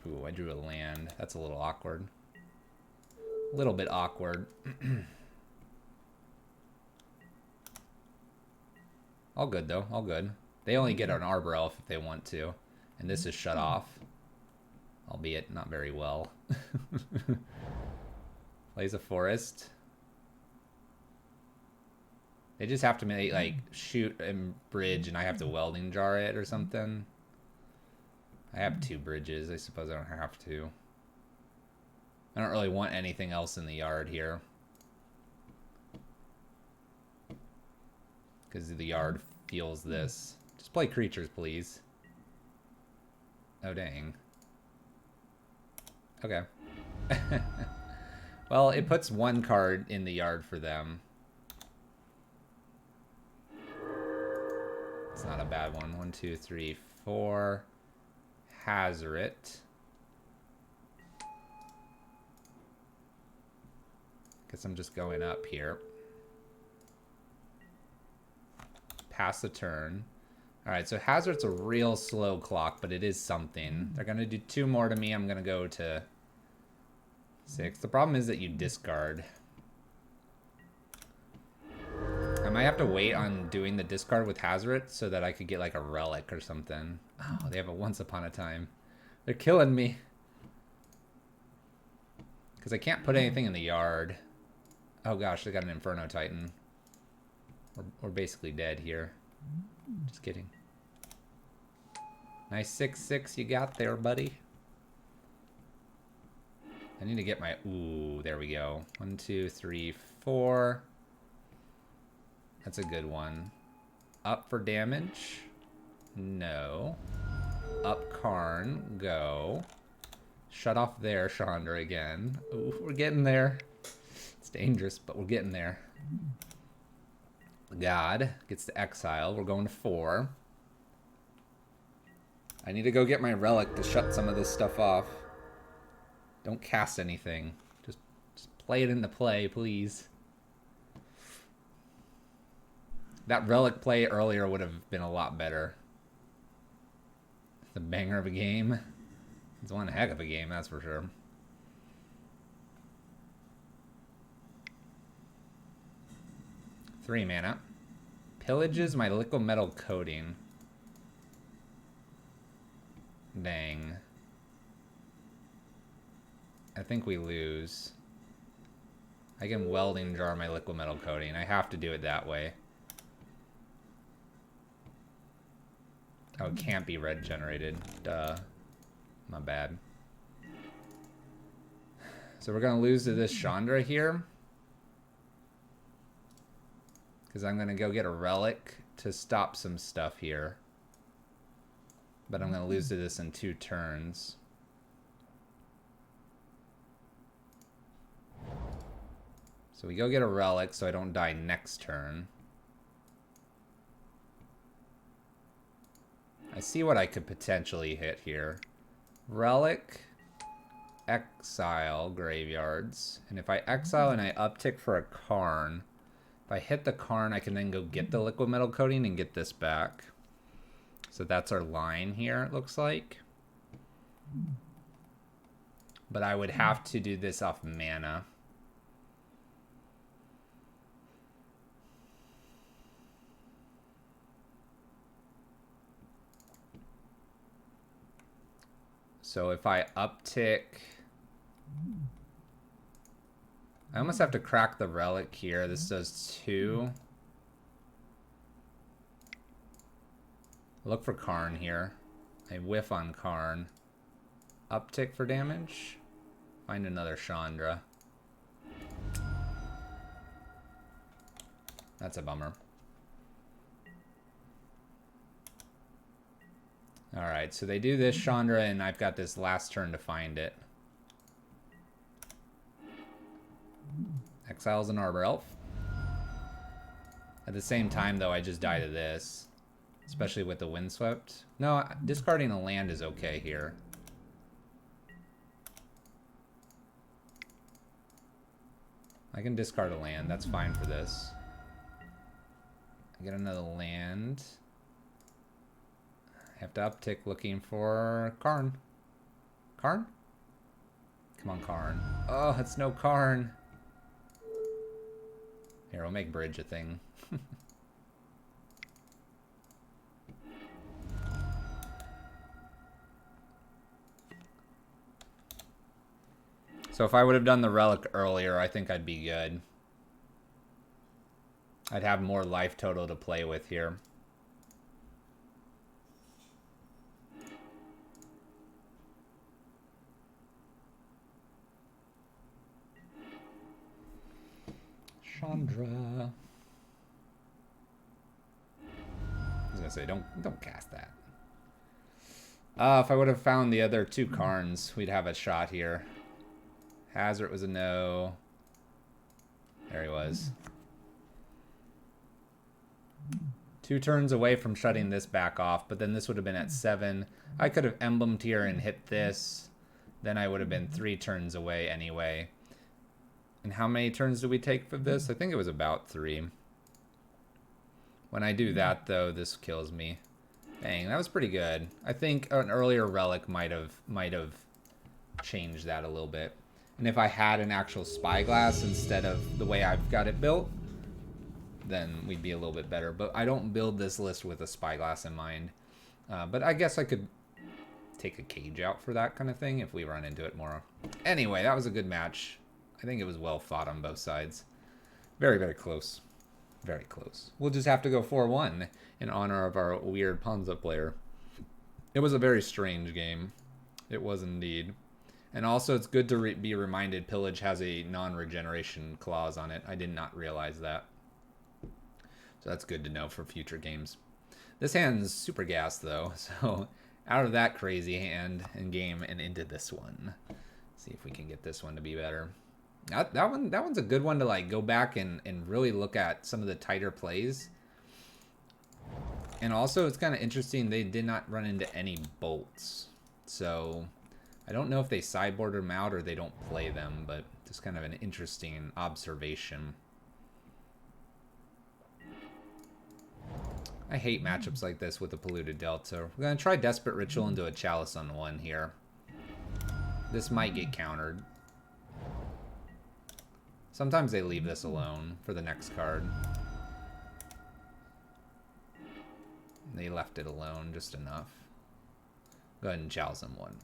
Ooh, I drew a land. That's a little awkward. A little bit awkward. All good, though. All good. They only get an Arbor Elf if they want to. And this is shut off. Albeit not very well. Plays a forest. They just have to make, like, shoot and bridge, and I have to welding jar it or something. I have 2 bridges. I suppose I don't have to. I don't really want anything else in the yard here. Because the yard feels this. Just play creatures, please. Oh, dang. Okay. Well, it puts 1 card in the yard for them. It's not a bad one. 1, 2, 3, 4. Hazoret. Guess I'm just going up here. Pass the turn. Alright, so Hazoret's a real slow clock, but it is something. They're going to do 2 more to me. I'm going to go to 6. The problem is that you discard. I might have to wait on doing the discard with Hazoret so that I could get like a relic or something. Oh, they have a Once Upon a Time. They're killing me. Because I can't put anything in the yard. Oh gosh, they got an Inferno Titan. We're basically dead here. Just kidding. Nice 6/6 you got there, buddy. I need to get my... Ooh, there we go. 1, 2, 3, 4. That's a good one. Up for damage? No. Up Karn. Go. Shut off there, Chandra again. Ooh, we're getting there. It's dangerous, but we're getting there. God gets to exile. We're going to 4. I need to go get my relic to shut some of this stuff off. Don't cast anything. Just play it into play, please. That relic play earlier would have been a lot better. It's a banger of a game. It's one heck of a game, that's for sure. Three mana. Pillages my liquid metal coating. Dang. I think we lose. I can welding jar my liquid metal coating. I have to do it that way. Oh, it can't be red generated. Duh. My bad. So we're going to lose to this Chandra here. Because I'm going to go get a relic to stop some stuff here. But I'm going to lose to this in 2 turns. So we go get a relic so I don't die next turn. I see what I could potentially hit here. Relic, exile graveyards. And if I exile and I uptick for a Karn, if I hit the Karn, I can then go get the liquid metal coating and get this back. So that's our line here, it looks like. But I would have to do this off mana. So if I uptick... I almost have to crack the relic here. This does 2. Look for Karn here. I whiff on Karn. Uptick for damage. Find another Chandra. That's a bummer. Alright, so they do this Chandra, and I've got this last turn to find it. Exiles an Arbor Elf. At the same time, though, I just die to this. Especially with the Windswept. No, discarding a land is okay here. I can discard a land. That's fine for this. I get another land. I have to uptick looking for Karn. Karn? Come on, Karn. Oh, it's no Karn. Here, we'll make bridge a thing. So if I would have done the relic earlier, I think I'd be good. I'd have more life total to play with here. Chandra. I was gonna say, don't cast that. If I would have found the other two Karns, we'd have a shot here. Hazard was a no. There he was. 2 turns away from shutting this back off, but then this would have been at 7. I could have emblemed here and hit this. Then I would have been 3 turns away anyway. And how many turns do we take for this? I think it was about 3. When I do that, though, this kills me. Dang, that was pretty good. I think an earlier relic might have changed that a little bit. And if I had an actual spyglass instead of the way I've got it built, then we'd be a little bit better. But I don't build this list with a spyglass in mind. But I guess I could take a cage out for that kind of thing if we run into it more. Anyway, that was a good match. I think it was well fought on both sides. Very, very close. Very close. We'll just have to go 4-1 in honor of our weird Ponza player. It was a very strange game. It was indeed. And also, it's good to be reminded Pillage has a non-regeneration clause on it. I did not realize that. So that's good to know for future games. This hand's super gas, though. So out of that crazy hand and game and into this one. See if we can get this one to be better. That one's a good one to like go back and really look at some of the tighter plays. And also, it's kind of interesting, they did not run into any bolts. So I don't know if they sideboard them out or they don't play them, but just kind of an interesting observation. I hate matchups like this with a Polluted Delta. We're going to try Desperate Ritual into a Chalice on 1 here. This might get countered. Sometimes they leave this alone for the next card. They left it alone just enough. Go ahead and Chalice him 1.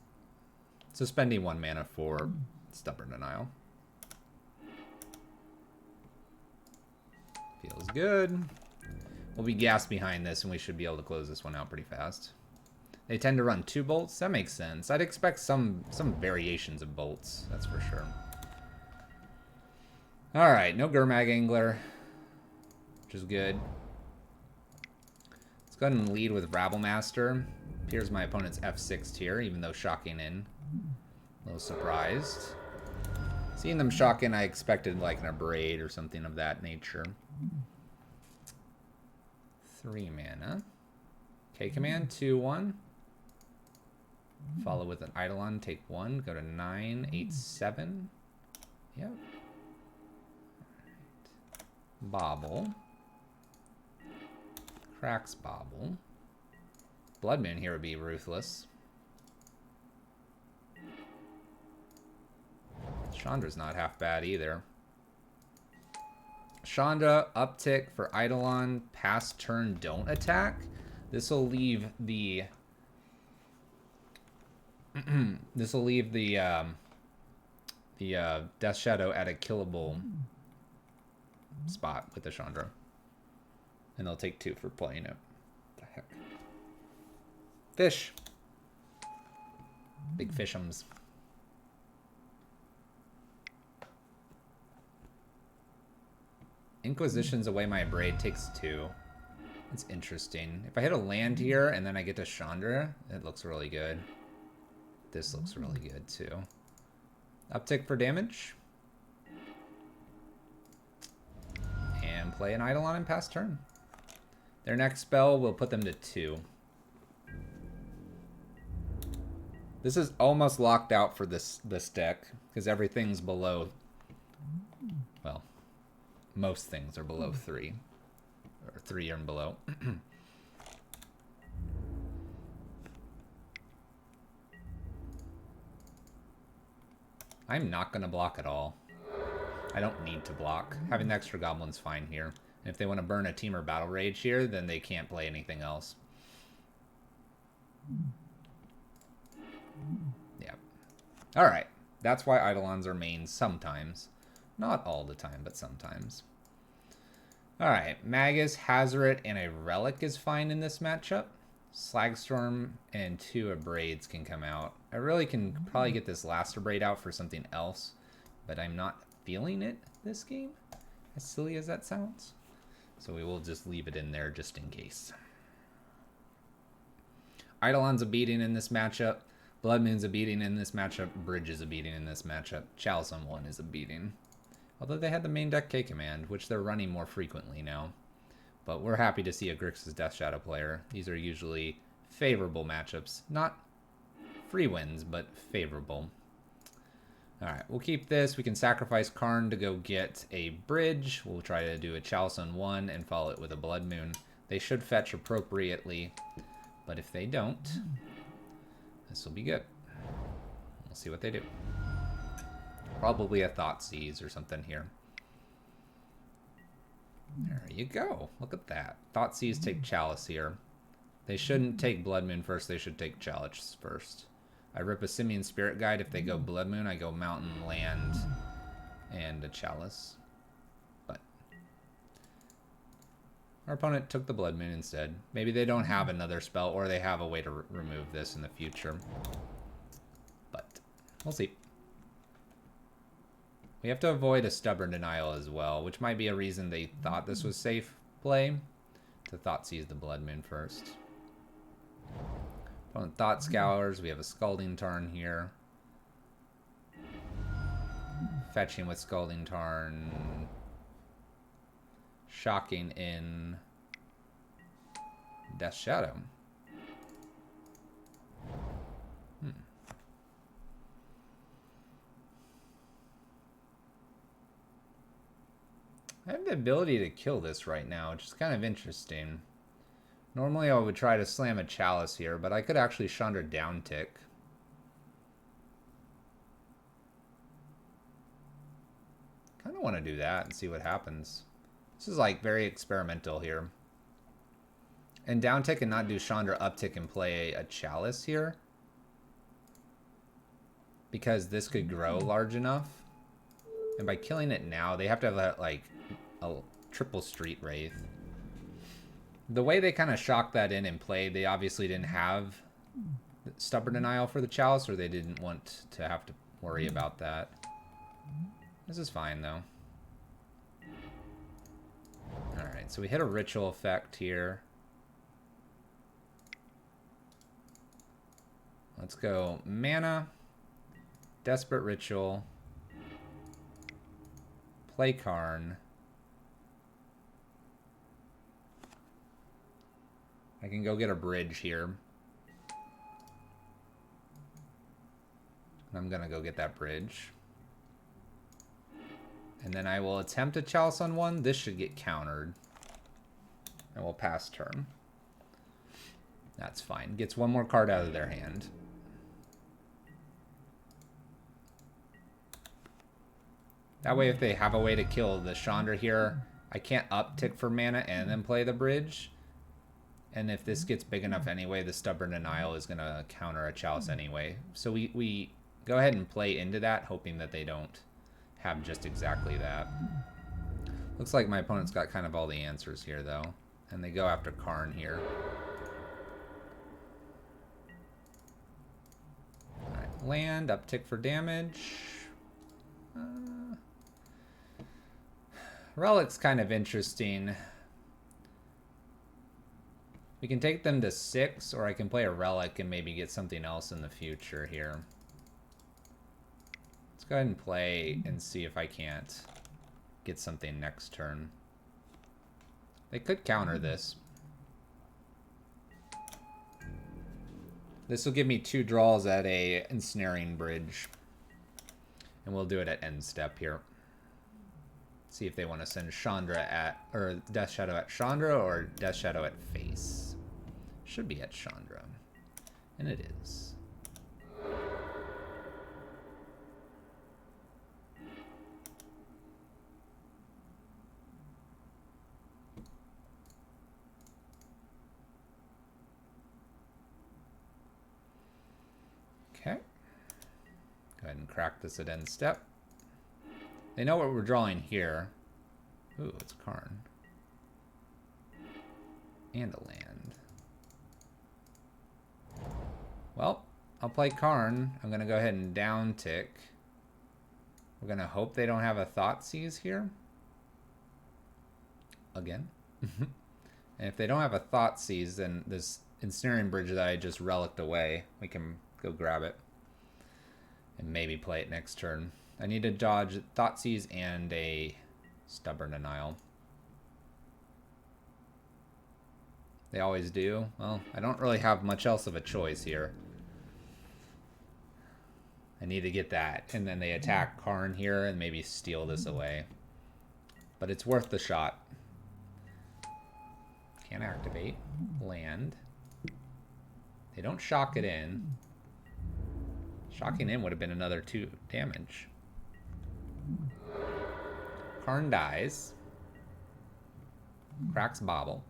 Suspending 1 mana for Stubborn Denial. Feels good. We'll be gassed behind this, and we should be able to close this one out pretty fast. They tend to run 2 bolts. That makes sense. I'd expect some variations of bolts. That's for sure. All right, no Gurmag Angler, which is good. Let's go ahead and lead with Rabblemaster. Appears my opponent's F6 tier, even though shocking in. A little surprised. Seeing them shock in, I expected like an Abrade or something of that nature. 3 mana. K-Command, 2-1. Follow with an Eidolon, take 1. Go to 9, 8, 7. Yep. Bobble. Cracks Bobble. Bloodmoon here would be ruthless. Chandra's not half bad either. Chandra, uptick for Eidolon, pass turn, don't attack. This will leave the Death Shadow at a killable spot with the Chandra. And they'll take 2 for playing it. What the heck? Fish. Big fishums. Inquisition's away my Abrade, takes 2. It's interesting. If I hit a land here and then I get to Chandra, it looks really good. This looks really good too. Uptick for damage. And play an Eidolon and pass turn. Their next spell will put them to 2. This is almost locked out for this deck because everything's below. Well, Most things are below 3. Or 3 and below. I'm not going to block at all. I don't need to block. Having the extra goblin's fine here. And if they want to burn a Temur Battle Rage here, then they can't play anything else. Yeah. Alright. That's why Eidolons are main sometimes. Not all the time, but sometimes. Alright. Magus, Hazoret, and a Relic is fine in this matchup. Slagstorm and 2 Abrades can come out. I really can probably get this last Abrade out for something else, but I'm not feeling it this game, as silly as that sounds. So we will just leave it in there just in case. Eidolon's a beating in this matchup. Blood Moon's a beating in this matchup. Bridge is a beating in this matchup. Chalice on 1 is a beating. Although they had the main deck K-Command, which they're running more frequently now. But we're happy to see a Grixis Death Shadow player. These are usually favorable matchups. Not free wins, but favorable. Alright, we'll keep this. We can sacrifice Karn to go get a bridge. We'll try to do a Chalice on 1 and follow it with a Blood Moon. They should fetch appropriately, but if they don't, this will be good. We'll see what they do. Probably a Thoughtseize or something here. There you go. Look at that. Thoughtseize take Chalice here. They shouldn't take Blood Moon first. They should take Chalice first. I rip a Simian Spirit Guide. If they go Blood Moon, I go Mountain, Land, and a Chalice. But our opponent took the Blood Moon instead. Maybe they don't have another spell, or they have a way to remove this in the future. But we'll see. We have to avoid a Stubborn Denial as well, which might be a reason they thought this was safe play. To Thoughtseize the Blood Moon first. Opponent Thought Scours. We have a Scalding Tarn here. Fetching with Scalding Tarn. Shocking in Death Shadow. I have the ability to kill this right now, which is kind of interesting. Normally I would try to slam a Chalice here, but I could actually Chandra downtick. Kind of want to do that and see what happens. This is like very experimental here. And downtick and not do Chandra uptick and play a Chalice here. Because this could grow large enough. And by killing it now, they have to have that, like, a triple Street Wraith. The way they kind of shocked that in and played, they obviously didn't have Stubborn Denial for the Chalice, or they didn't want to have to worry about that. This is fine, though. Alright, so we hit a Ritual effect here. Let's go Mana, Desperate Ritual, play Karn. I can go get a bridge here. I'm gonna go get that bridge. And then I will attempt a Chalice on 1. This should get countered. And we'll pass turn. That's fine. Gets one more card out of their hand. That way, if they have a way to kill the Chandra here, I can't uptick for mana and then play the bridge. And if this gets big enough anyway, the Stubborn Denial is going to counter a Chalice anyway. So we go ahead and play into that, hoping that they don't have just exactly that. Looks like my opponent's got kind of all the answers here, though. And they go after Karn here. Alright, land, uptick for damage. Relic's kind of interesting. We can take them to 6, or I can play a Relic and maybe get something else in the future here. Let's go ahead and play and see if I can't get something next turn. They could counter this. This will give me 2 draws at a Ensnaring Bridge. And we'll do it at end step here. See if they want to send Chandra at, or Death Shadow at Chandra or Death Shadow at face. Should be at Chandra. And it is. Okay. Go ahead and crack this at end step. They know what we're drawing here. Ooh, it's Karn. And a land. Well, I'll play Karn. I'm going to go ahead and down tick. We're going to hope they don't have a Thoughtseize here. Again. And if they don't have a Thoughtseize, then this Ensnaring Bridge that I just relicked away, we can go grab it. And maybe play it next turn. I need to dodge Thoughtseize and a Stubborn Denial. They always do. Well, I don't really have much else of a choice here. I need to get that. And then they attack Karn here and maybe steal this away. But it's worth the shot. Can't activate. Land. They don't shock it in. Shocking in would have been another 2 damage. Karn dies. Cracks Bauble.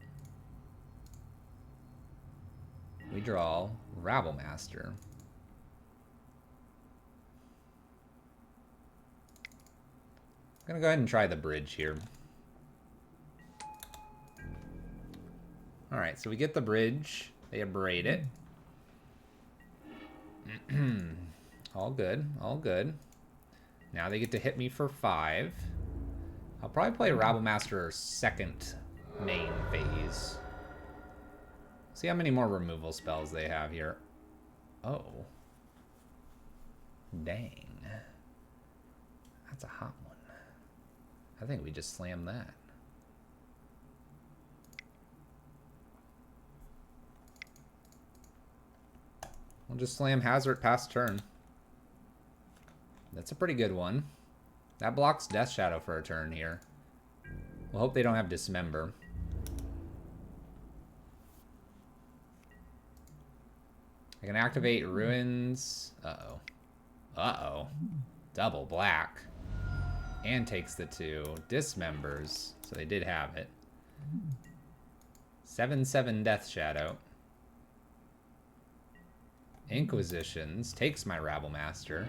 We draw Rabblemaster. I'm gonna go ahead and try the bridge here. Alright, so we get the bridge. They abrade it. All good, all good. Now they get to hit me for 5. I'll probably play Rabblemaster second main phase. See how many more removal spells they have here. Oh. Dang. That's a hot one. I think we just slammed that. We'll just slam Hazard past turn. That's a pretty good one. That blocks Death Shadow for a turn here. We'll hope they don't have Dismember. I can activate Ruins. Uh-oh. Uh-oh. Double black. And takes the 2. Dismembers. So they did have it. 7/7 Death Shadow. Inquisitions. Takes my Rabblemaster.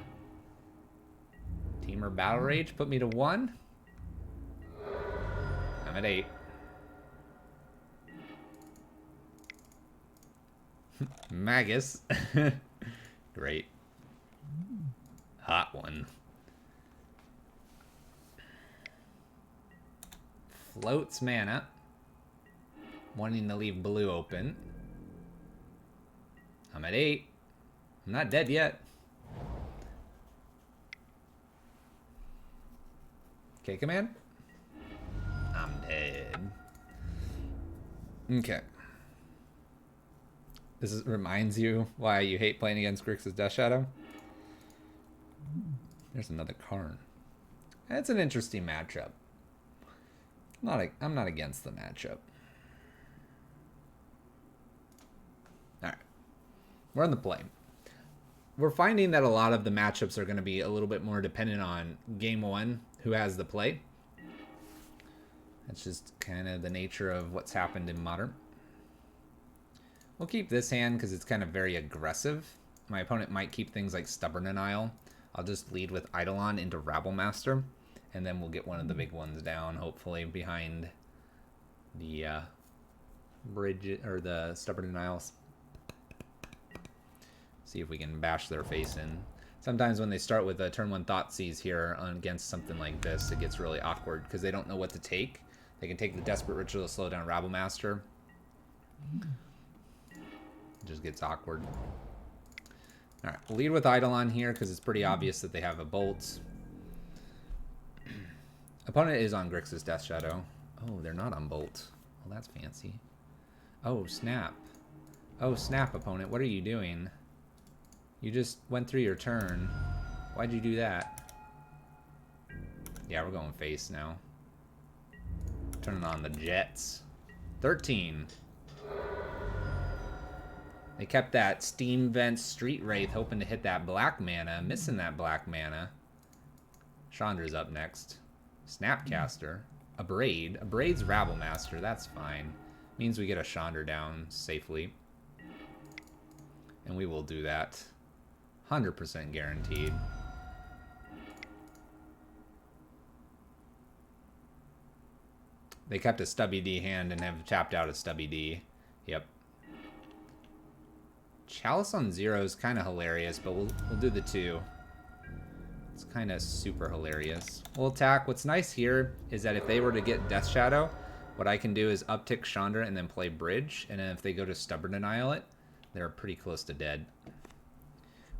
Teamer Battle Rage. Put me to 1. I'm at 8. Magus. Great. Hot one. Floats mana. Wanting to leave blue open. I'm at 8. I'm not dead yet. Okay, command. I'm dead. Okay. Reminds you why you hate playing against Grixis Death Shadow? There's another Karn. That's an interesting matchup. I'm not against the matchup. Alright. We're on the play. We're finding that a lot of the matchups are going to be a little bit more dependent on game 1, who has the play. That's just kind of the nature of what's happened in Modern. We'll keep this hand because it's kind of very aggressive. My opponent might keep things like Stubborn Denial. I'll just lead with Eidolon into Rabblemaster, and then we'll get one of the big ones down, hopefully, behind the bridge or the Stubborn Denials. See if we can bash their face in. Sometimes when they start with a turn 1 Thoughtseize here against something like this, it gets really awkward because they don't know what to take. They can take the Desperate Ritual to slow down Rabblemaster. It just gets awkward. Alright, we'll lead with Eidolon here because it's pretty obvious that they have a Bolt. Opponent is on Grixis Death Shadow. Oh, they're not on Bolt. Well, that's fancy. Oh, snap. Oh, snap, opponent. What are you doing? You just went through your turn. Why'd you do that? Yeah, we're going face now. Turning on the jets. 13. They kept that Steam Vent Street Wraith, hoping to hit that black mana. Missing that black mana. Chandra's up next. Snapcaster. A Braid. A Braid's Rabblemaster. That's fine. Means we get a Chandra down safely. And we will do that. 100% guaranteed. They kept a Stubby D hand and have tapped out a Stubby D. Yep. Chalice on 0 is kind of hilarious, but we'll do the 2. It's kind of super hilarious. We'll attack. What's nice here is that if they were to get Death Shadow, what I can do is uptick Chandra and then play Bridge. And then if they go to Stubborn Denial it, they're pretty close to dead.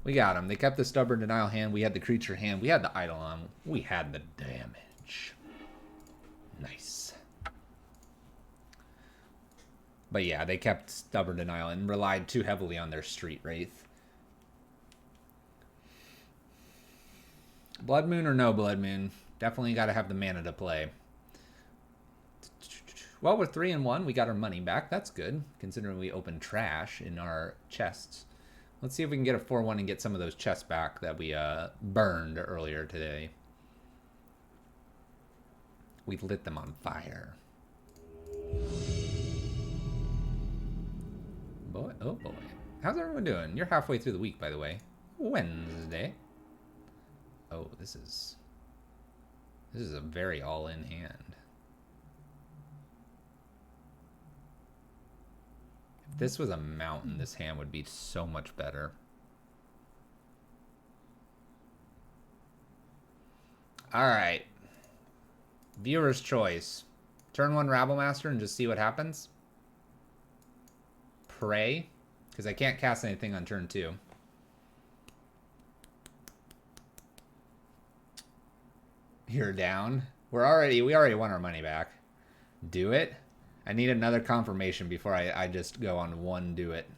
We got them. They kept the Stubborn Denial hand. We had the creature hand. We had the Eidolon. We had the damage. Nice. But yeah, they kept Stubborn Denial and relied too heavily on their Street Wraith. Blood Moon or no Blood Moon, definitely got to have the mana to play. Well, we're 3-1. We got our money back. That's good, considering we opened trash in our chests. Let's see if we can get a 4-1 and get some of those chests back that we burned earlier today. We lit them on fire. Boy, oh boy. How's everyone doing? You're halfway through the week, by the way. Wednesday. Oh, this is a very all-in hand. If this was a mountain, this hand would be so much better. All right. Viewer's choice. Turn 1 Rabblemaster and just see what happens. Pray, because I can't cast anything on turn 2. You're down. We already won our money back. Do it. I need another confirmation before I just go on one do it.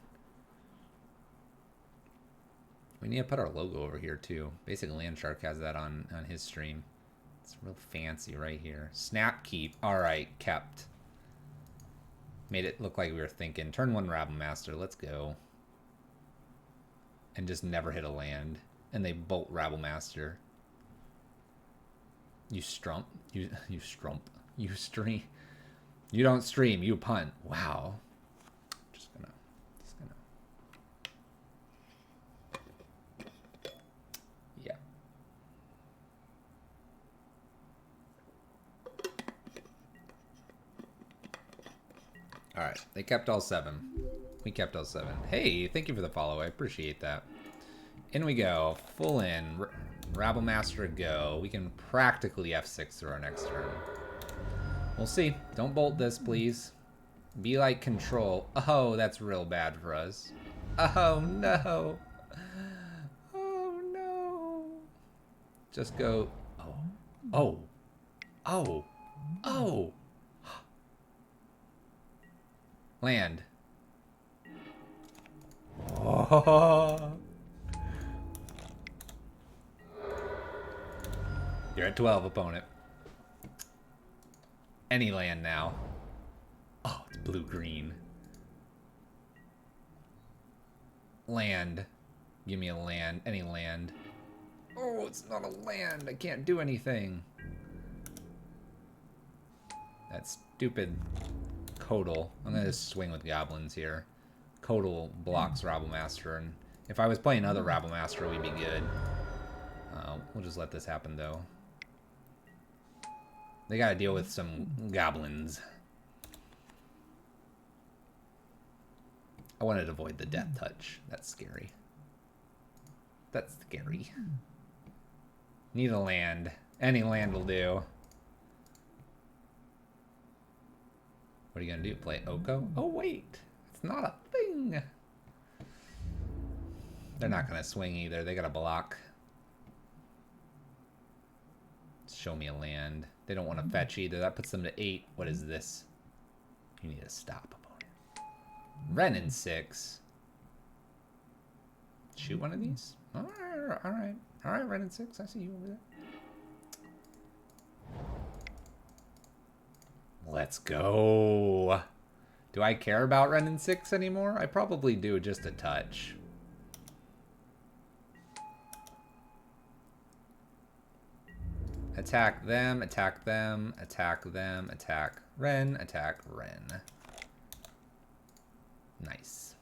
We need to put our logo over here too. Basic Landshark has that on his stream. It's real fancy right here. Snap keep. Alright, kept. Made it look like we were thinking. Turn 1 Rabblemaster. Let's go. And just never hit a land. And they bolt Rabblemaster. You strump. You strump. You stream. You don't stream. You punt. Wow. Just gonna. Yeah. All right. They kept all 7. We kept all 7. Hey, thank you for the follow. I appreciate that. In we go. Full in. Rabblemaster go. We can practically F6 through our next turn. We'll see. Don't bolt this, please. Be like control. Oh, that's real bad for us. Oh, no. Oh, no. Just go. Oh. Oh. Oh. Oh. Land. Oh. You're at 12, opponent. Any land now. Oh, it's blue-green. Land. Give me a land. Any land. Oh, it's not a land. I can't do anything. That stupid Codal. I'm going to swing with goblins here. Codal blocks Rabblemaster, and if I was playing other Rabblemaster, we'd be good. We'll just let this happen, though. They gotta deal with some goblins. I wanted to avoid the death touch. That's scary. That's scary. Need a land. Any land will do. What are you gonna do? Play Oko? Oh wait, it's not a thing. They're not gonna swing either. They gotta block. Show me a land. They don't want to fetch either. That puts them to 8. What is this? You need to stop, opponent. Ren in 6. Shoot one of these? Alright. Alright, Ren in 6. I see you over there. Let's go. Do I care about Wrenn and 6 anymore? I probably do, just a touch. Attack them, attack them, attack them, attack Wrenn, attack Wrenn. Nice.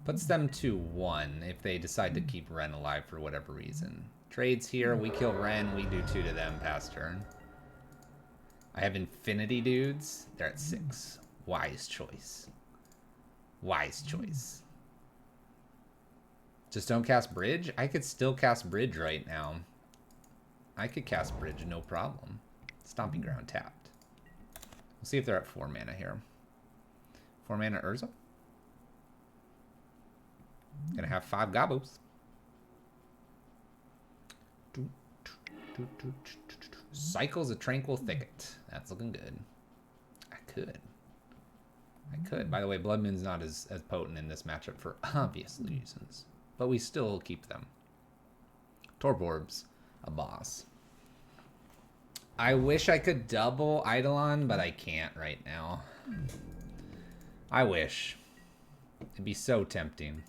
Puts them to 1 if they decide to keep Wrenn alive for whatever reason. Trades here, we kill Wrenn, we do 2 to them past turn. I have Infinity dudes. They're at 6. Wise choice. Wise choice. Just don't cast Bridge? I could still cast Bridge right now. I could cast Bridge, no problem. Stomping Ground tapped. We'll see if they're at 4 mana here. 4 mana Urza. Gonna have 5 Gobos. Cycles a Tranquil Thicket. That's looking good. I could. By the way, Blood Moon's not as potent in this matchup for obvious reasons. But we still keep them. Torp Orbs, a boss. I wish I could double Eidolon, but I can't right now. I wish. It'd be so tempting.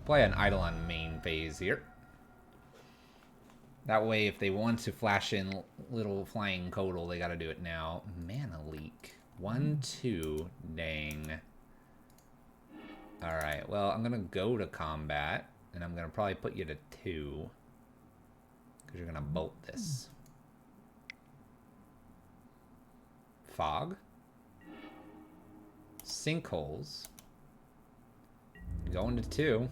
Play an Eidolon main phase here. That way, if they want to flash in little flying Codal, they gotta do it now. Mana leak. 1, 2. Dang. Alright, well, I'm gonna go to combat, and I'm gonna probably put you to 2. Because you're gonna bolt this. Fog. Sinkholes. Going to 2.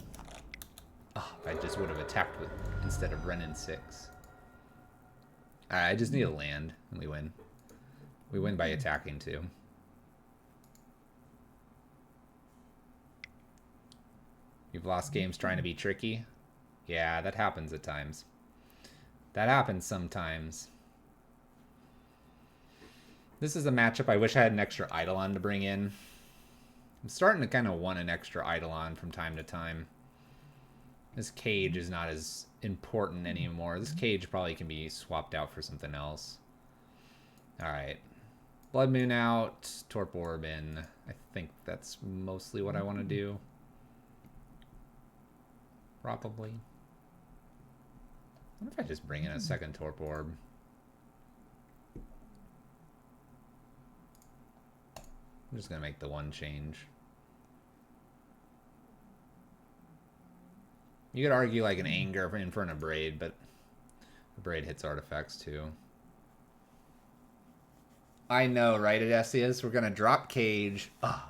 Oh, I just would have attacked with instead of Wrenn and 6. Alright, I just need a land, and we win. We win by attacking, too. You've lost games trying to be tricky? Yeah, that happens at times. That happens sometimes. This is a matchup I wish I had an extra Eidolon to bring in. I'm starting to kind of want an extra Eidolon from time to time. This cage is not as important anymore. This cage probably can be swapped out for something else. Alright. Blood Moon out. Torp Orb in. I think that's mostly what I want to do. Probably. What if I just bring in a second Torp Orb? I'm just going to make the one change. You could argue like an Anger in front of Braid, but the Braid hits artifacts too. I know, right, Odysseus? We're going to drop Cage. Ugh.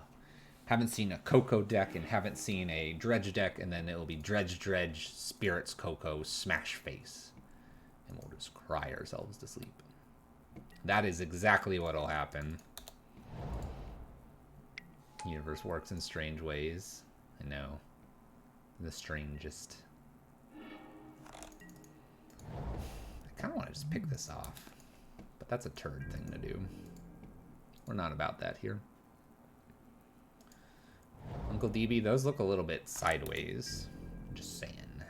Haven't seen a Coco deck and haven't seen a Dredge deck, and then it'll be Dredge, Spirits, Coco, Smash Face. And we'll just cry ourselves to sleep. That is exactly what'll happen. The universe works in strange ways. I know. The strangest. I kind of want to just pick this off. But that's a turd thing to do. We're not about that here. Uncle DB, those look a little bit sideways. Just saying.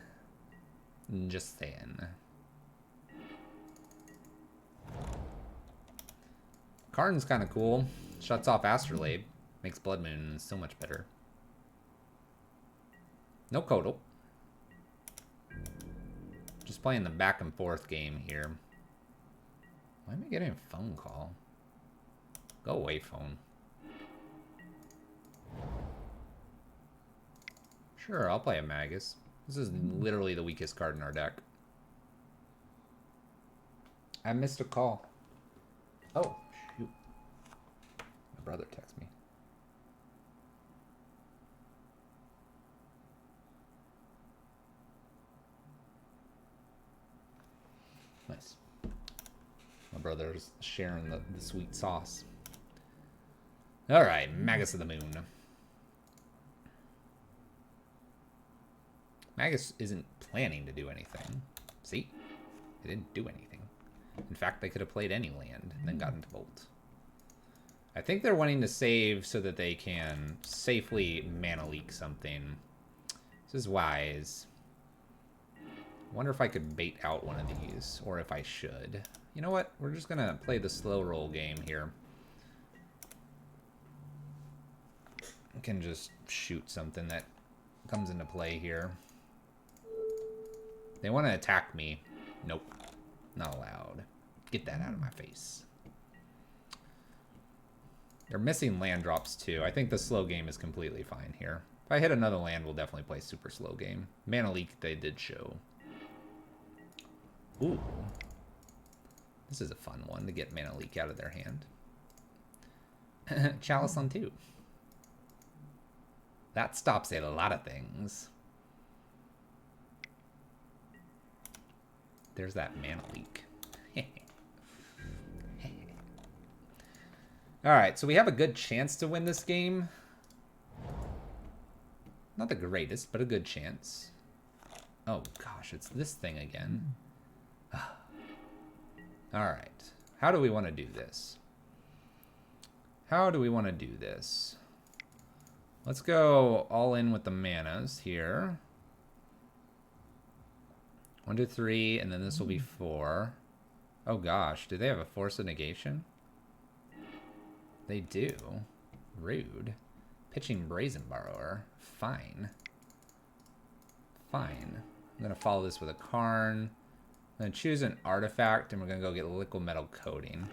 Just saying. Karn's kind of cool. Shuts off Astrolabe. Makes Blood Moon so much better. No Codal. Just playing the back and forth game here. Why am I getting a phone call? Go away, phone. Sure, I'll play a Magus. This is literally the weakest card in our deck. I missed a call. Oh, shoot. My brother texted me. Nice. My brother's sharing the sweet sauce. Alright, Magus of the Moon. Magus isn't planning to do anything. See? They didn't do anything. In fact, they could have played any land and then gotten to Bolt. I think they're wanting to save so that they can safely mana leak something. This is wise. Wonder if I could bait out one of these, or if I should. You know what? We're just gonna play the slow roll game here. I can just shoot something that comes into play here. They want to attack me. Nope. Not allowed. Get that out of my face. They're missing land drops too. I think the slow game is completely fine here. If I hit another land, we'll definitely play super slow game. Mana Leak they did show. Ooh. This is a fun one to get Mana Leak out of their hand. Chalice on 2. That stops a lot of things. There's that Mana Leak. Alright, so we have a good chance to win this game. Not the greatest, but a good chance. Oh gosh, it's this thing again. Alright, how do we want to do this? How do we want to do this? Let's go all in with the manas here. 1, 2, 3, and then this will be 4. Oh gosh, do they have a Force of Negation? They do. Rude. Pitching Brazen Borrower. Fine. Fine. I'm going to follow this with a Karn. I'm going to choose an artifact, and we're going to go get Liquid Metal Coating.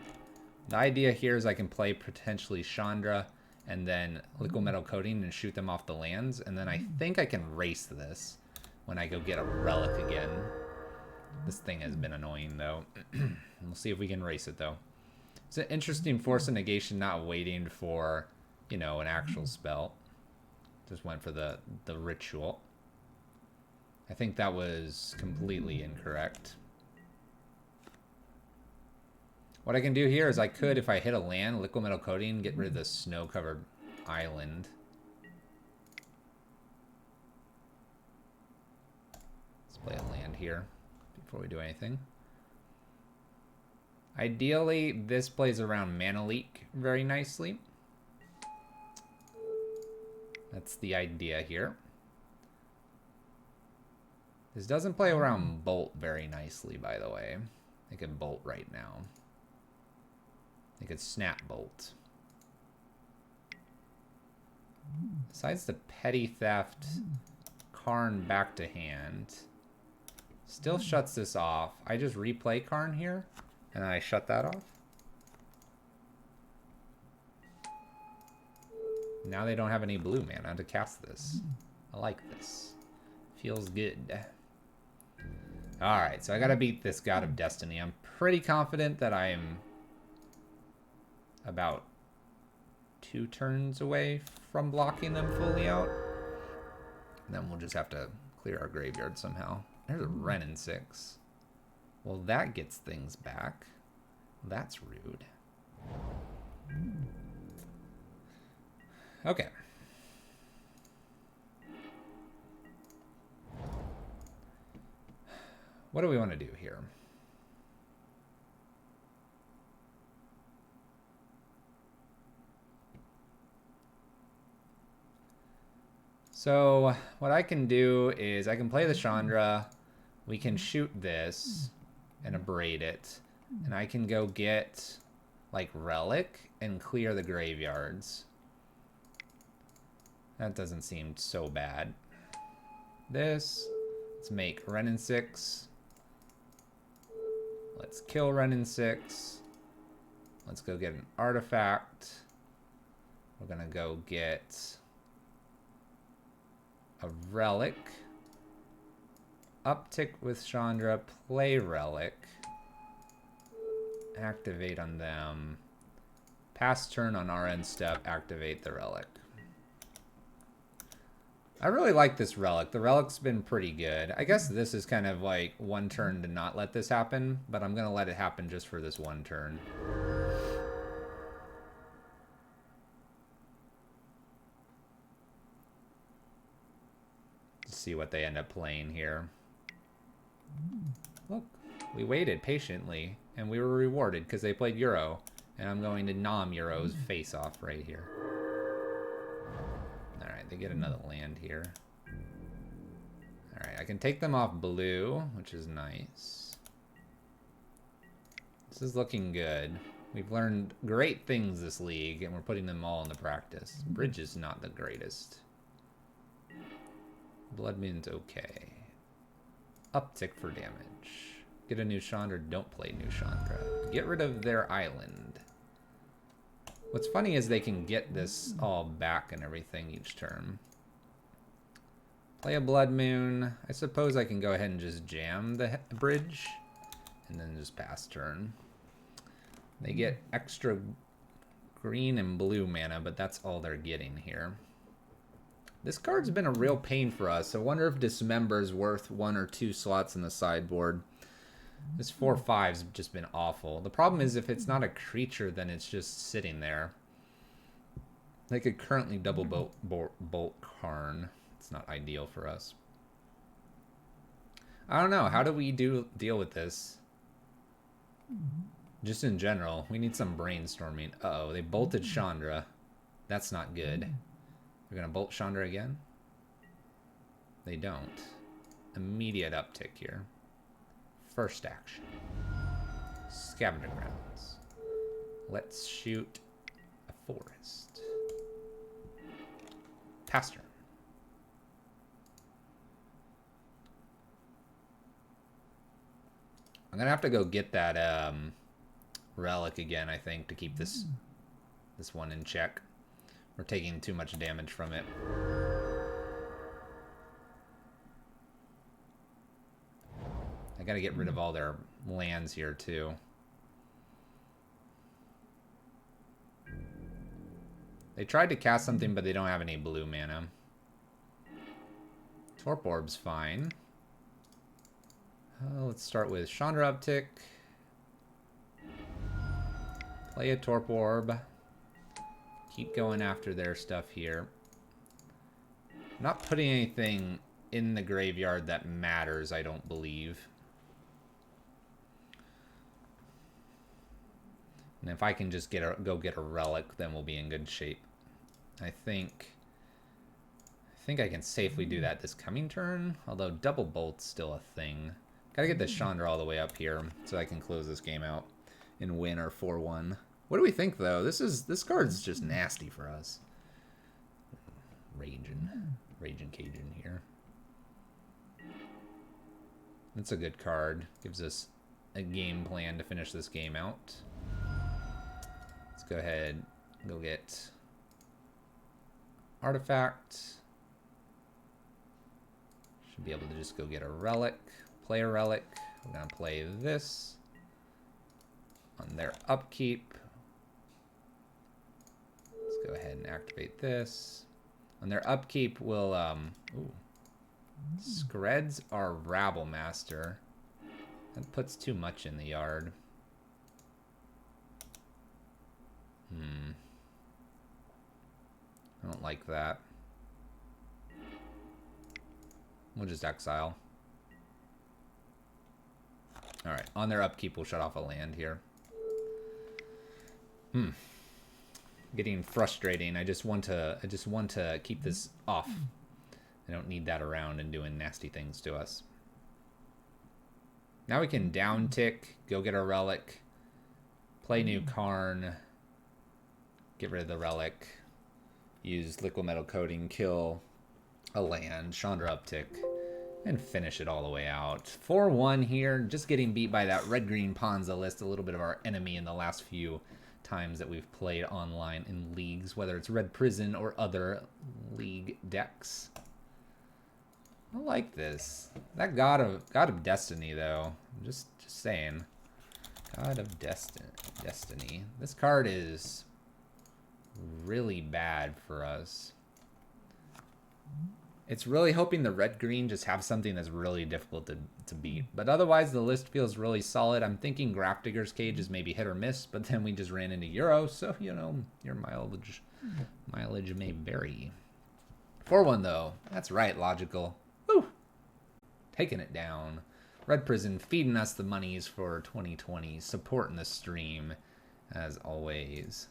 The idea here is I can play potentially Chandra, and then Liquid Metal Coating and shoot them off the lands, and then I think I can race this when I go get a Relic again. This thing has been annoying, though. We'll see if we can race it, though. It's an interesting Force of Negation, not waiting for, you know, an actual spell. Just went for the ritual. I think that was completely incorrect. What I can do here is I could, if I hit a land, Liquid Metal Coating, get rid of the snow-covered island. Let's play a land here before we do anything. Ideally, this plays around Mana Leak very nicely. That's the idea here. This doesn't play around Bolt very nicely, by the way. They could Bolt right now. They could Snap Bolt. Besides the Petty Theft, Karn back to hand. Still shuts this off. I just replay Karn here, and I shut that off. Now they don't have any blue mana to cast this. I like this. Feels good. Alright, so I gotta beat this God of Destiny. I'm pretty confident that I am about 2 turns away from blocking them fully out. And then we'll just have to clear our graveyard somehow. There's a Wrenn and 6. Well, that gets things back. That's rude. Okay. What do we want to do here? So what I can do is I can play the Chandra. We can shoot this and abrade it. And I can go get like Relic and clear the graveyards. That doesn't seem so bad. This. Let's make Wrenn and 6. Let's kill Wrenn and 6. Let's go get an artifact. We're gonna go get a Relic. Uptick with Chandra. Play Relic. Activate on them. Pass turn on our end step. Activate the Relic. I really like this Relic. The Relic's been pretty good. I guess this is kind of like one turn to not let this happen, but I'm going to let it happen just for this one turn. Let's see what they end up playing here. Look, we waited patiently, and we were rewarded because they played Uro, and I'm going to nom Uro's face off right here. Alright, they get another land here. Alright, I can take them off blue, which is nice. This is looking good. We've learned great things this league, and we're putting them all into practice. Bridge is not the greatest. Blood Moon's okay. Uptick for damage. Get a new Chandra, don't play new Chandra. Get rid of their island. What's funny is they can get this all back and everything each turn. Play a Blood Moon. I suppose I can go ahead and just jam the bridge. And then just pass turn. They get extra green and blue mana, but that's all they're getting here. This card's been a real pain for us. I wonder if Dismember's worth 1 or 2 slots in the sideboard. This 4/5's just been awful. The problem is if it's not a creature, then it's just sitting there. They could currently double bolt Karn. It's not ideal for us. I don't know. How do we deal with this? Just in general, we need some brainstorming. Uh-oh, they bolted Chandra. That's not good. They're going to bolt Chandra again? They don't. Immediate uptick here. First action. Scavenger Grounds. Let's shoot a forest. Pass turn. I'm going to have to go get that relic again, I think, to keep this one in check. We're taking too much damage from it. I gotta get rid of all their lands here, too. They tried to cast something, but they don't have any blue mana. Torp Orb's fine. Let's start with Chandra uptick. Play a Torp Orb. Keep going after their stuff here. I'm not putting anything in the graveyard that matters, I don't believe. And if I can just go get a relic, then we'll be in good shape. I think I can safely do that this coming turn, although double bolt's still a thing. Gotta get this Chandra all the way up here so I can close this game out and win our 4-1. What do we think, though? This card's just nasty for us. Raging Cajun here. That's a good card. Gives us a game plan to finish this game out. Let's go ahead and go get Artifact. Should be able to just go get a relic. Play a relic. We're going to play this on their upkeep. Let's go ahead and activate this. On their upkeep, we'll, Skred's our Rabble Master. That puts too much in the yard. I don't like that. We'll just exile. Alright, on their upkeep, we'll shut off a land here. Getting frustrating. I just want to keep this off. I don't need that around and doing nasty things to us. Now we can down tick, go get a relic, play new Karn, get rid of the relic, use liquid metal coating, kill a land, Chandra uptick, and finish it all the way out. 4-1 here, just getting beat by that red-green Ponza list, a little bit of our enemy in the last few times that we've played online in leagues, whether it's Red Prison or other league decks. I like this. That God of Destiny, though. I'm just saying. God of Destiny. This card is really bad for us. It's really hoping the red-green just have something that's really difficult to beat. But otherwise, the list feels really solid. I'm thinking Grafdigger's Cage is maybe hit or miss, but then we just ran into Euro, so, you know, your mileage may vary. 4-1, though. That's right, logical. Woo! Taking it down. Red Prison feeding us the monies for 2020, supporting the stream, as always.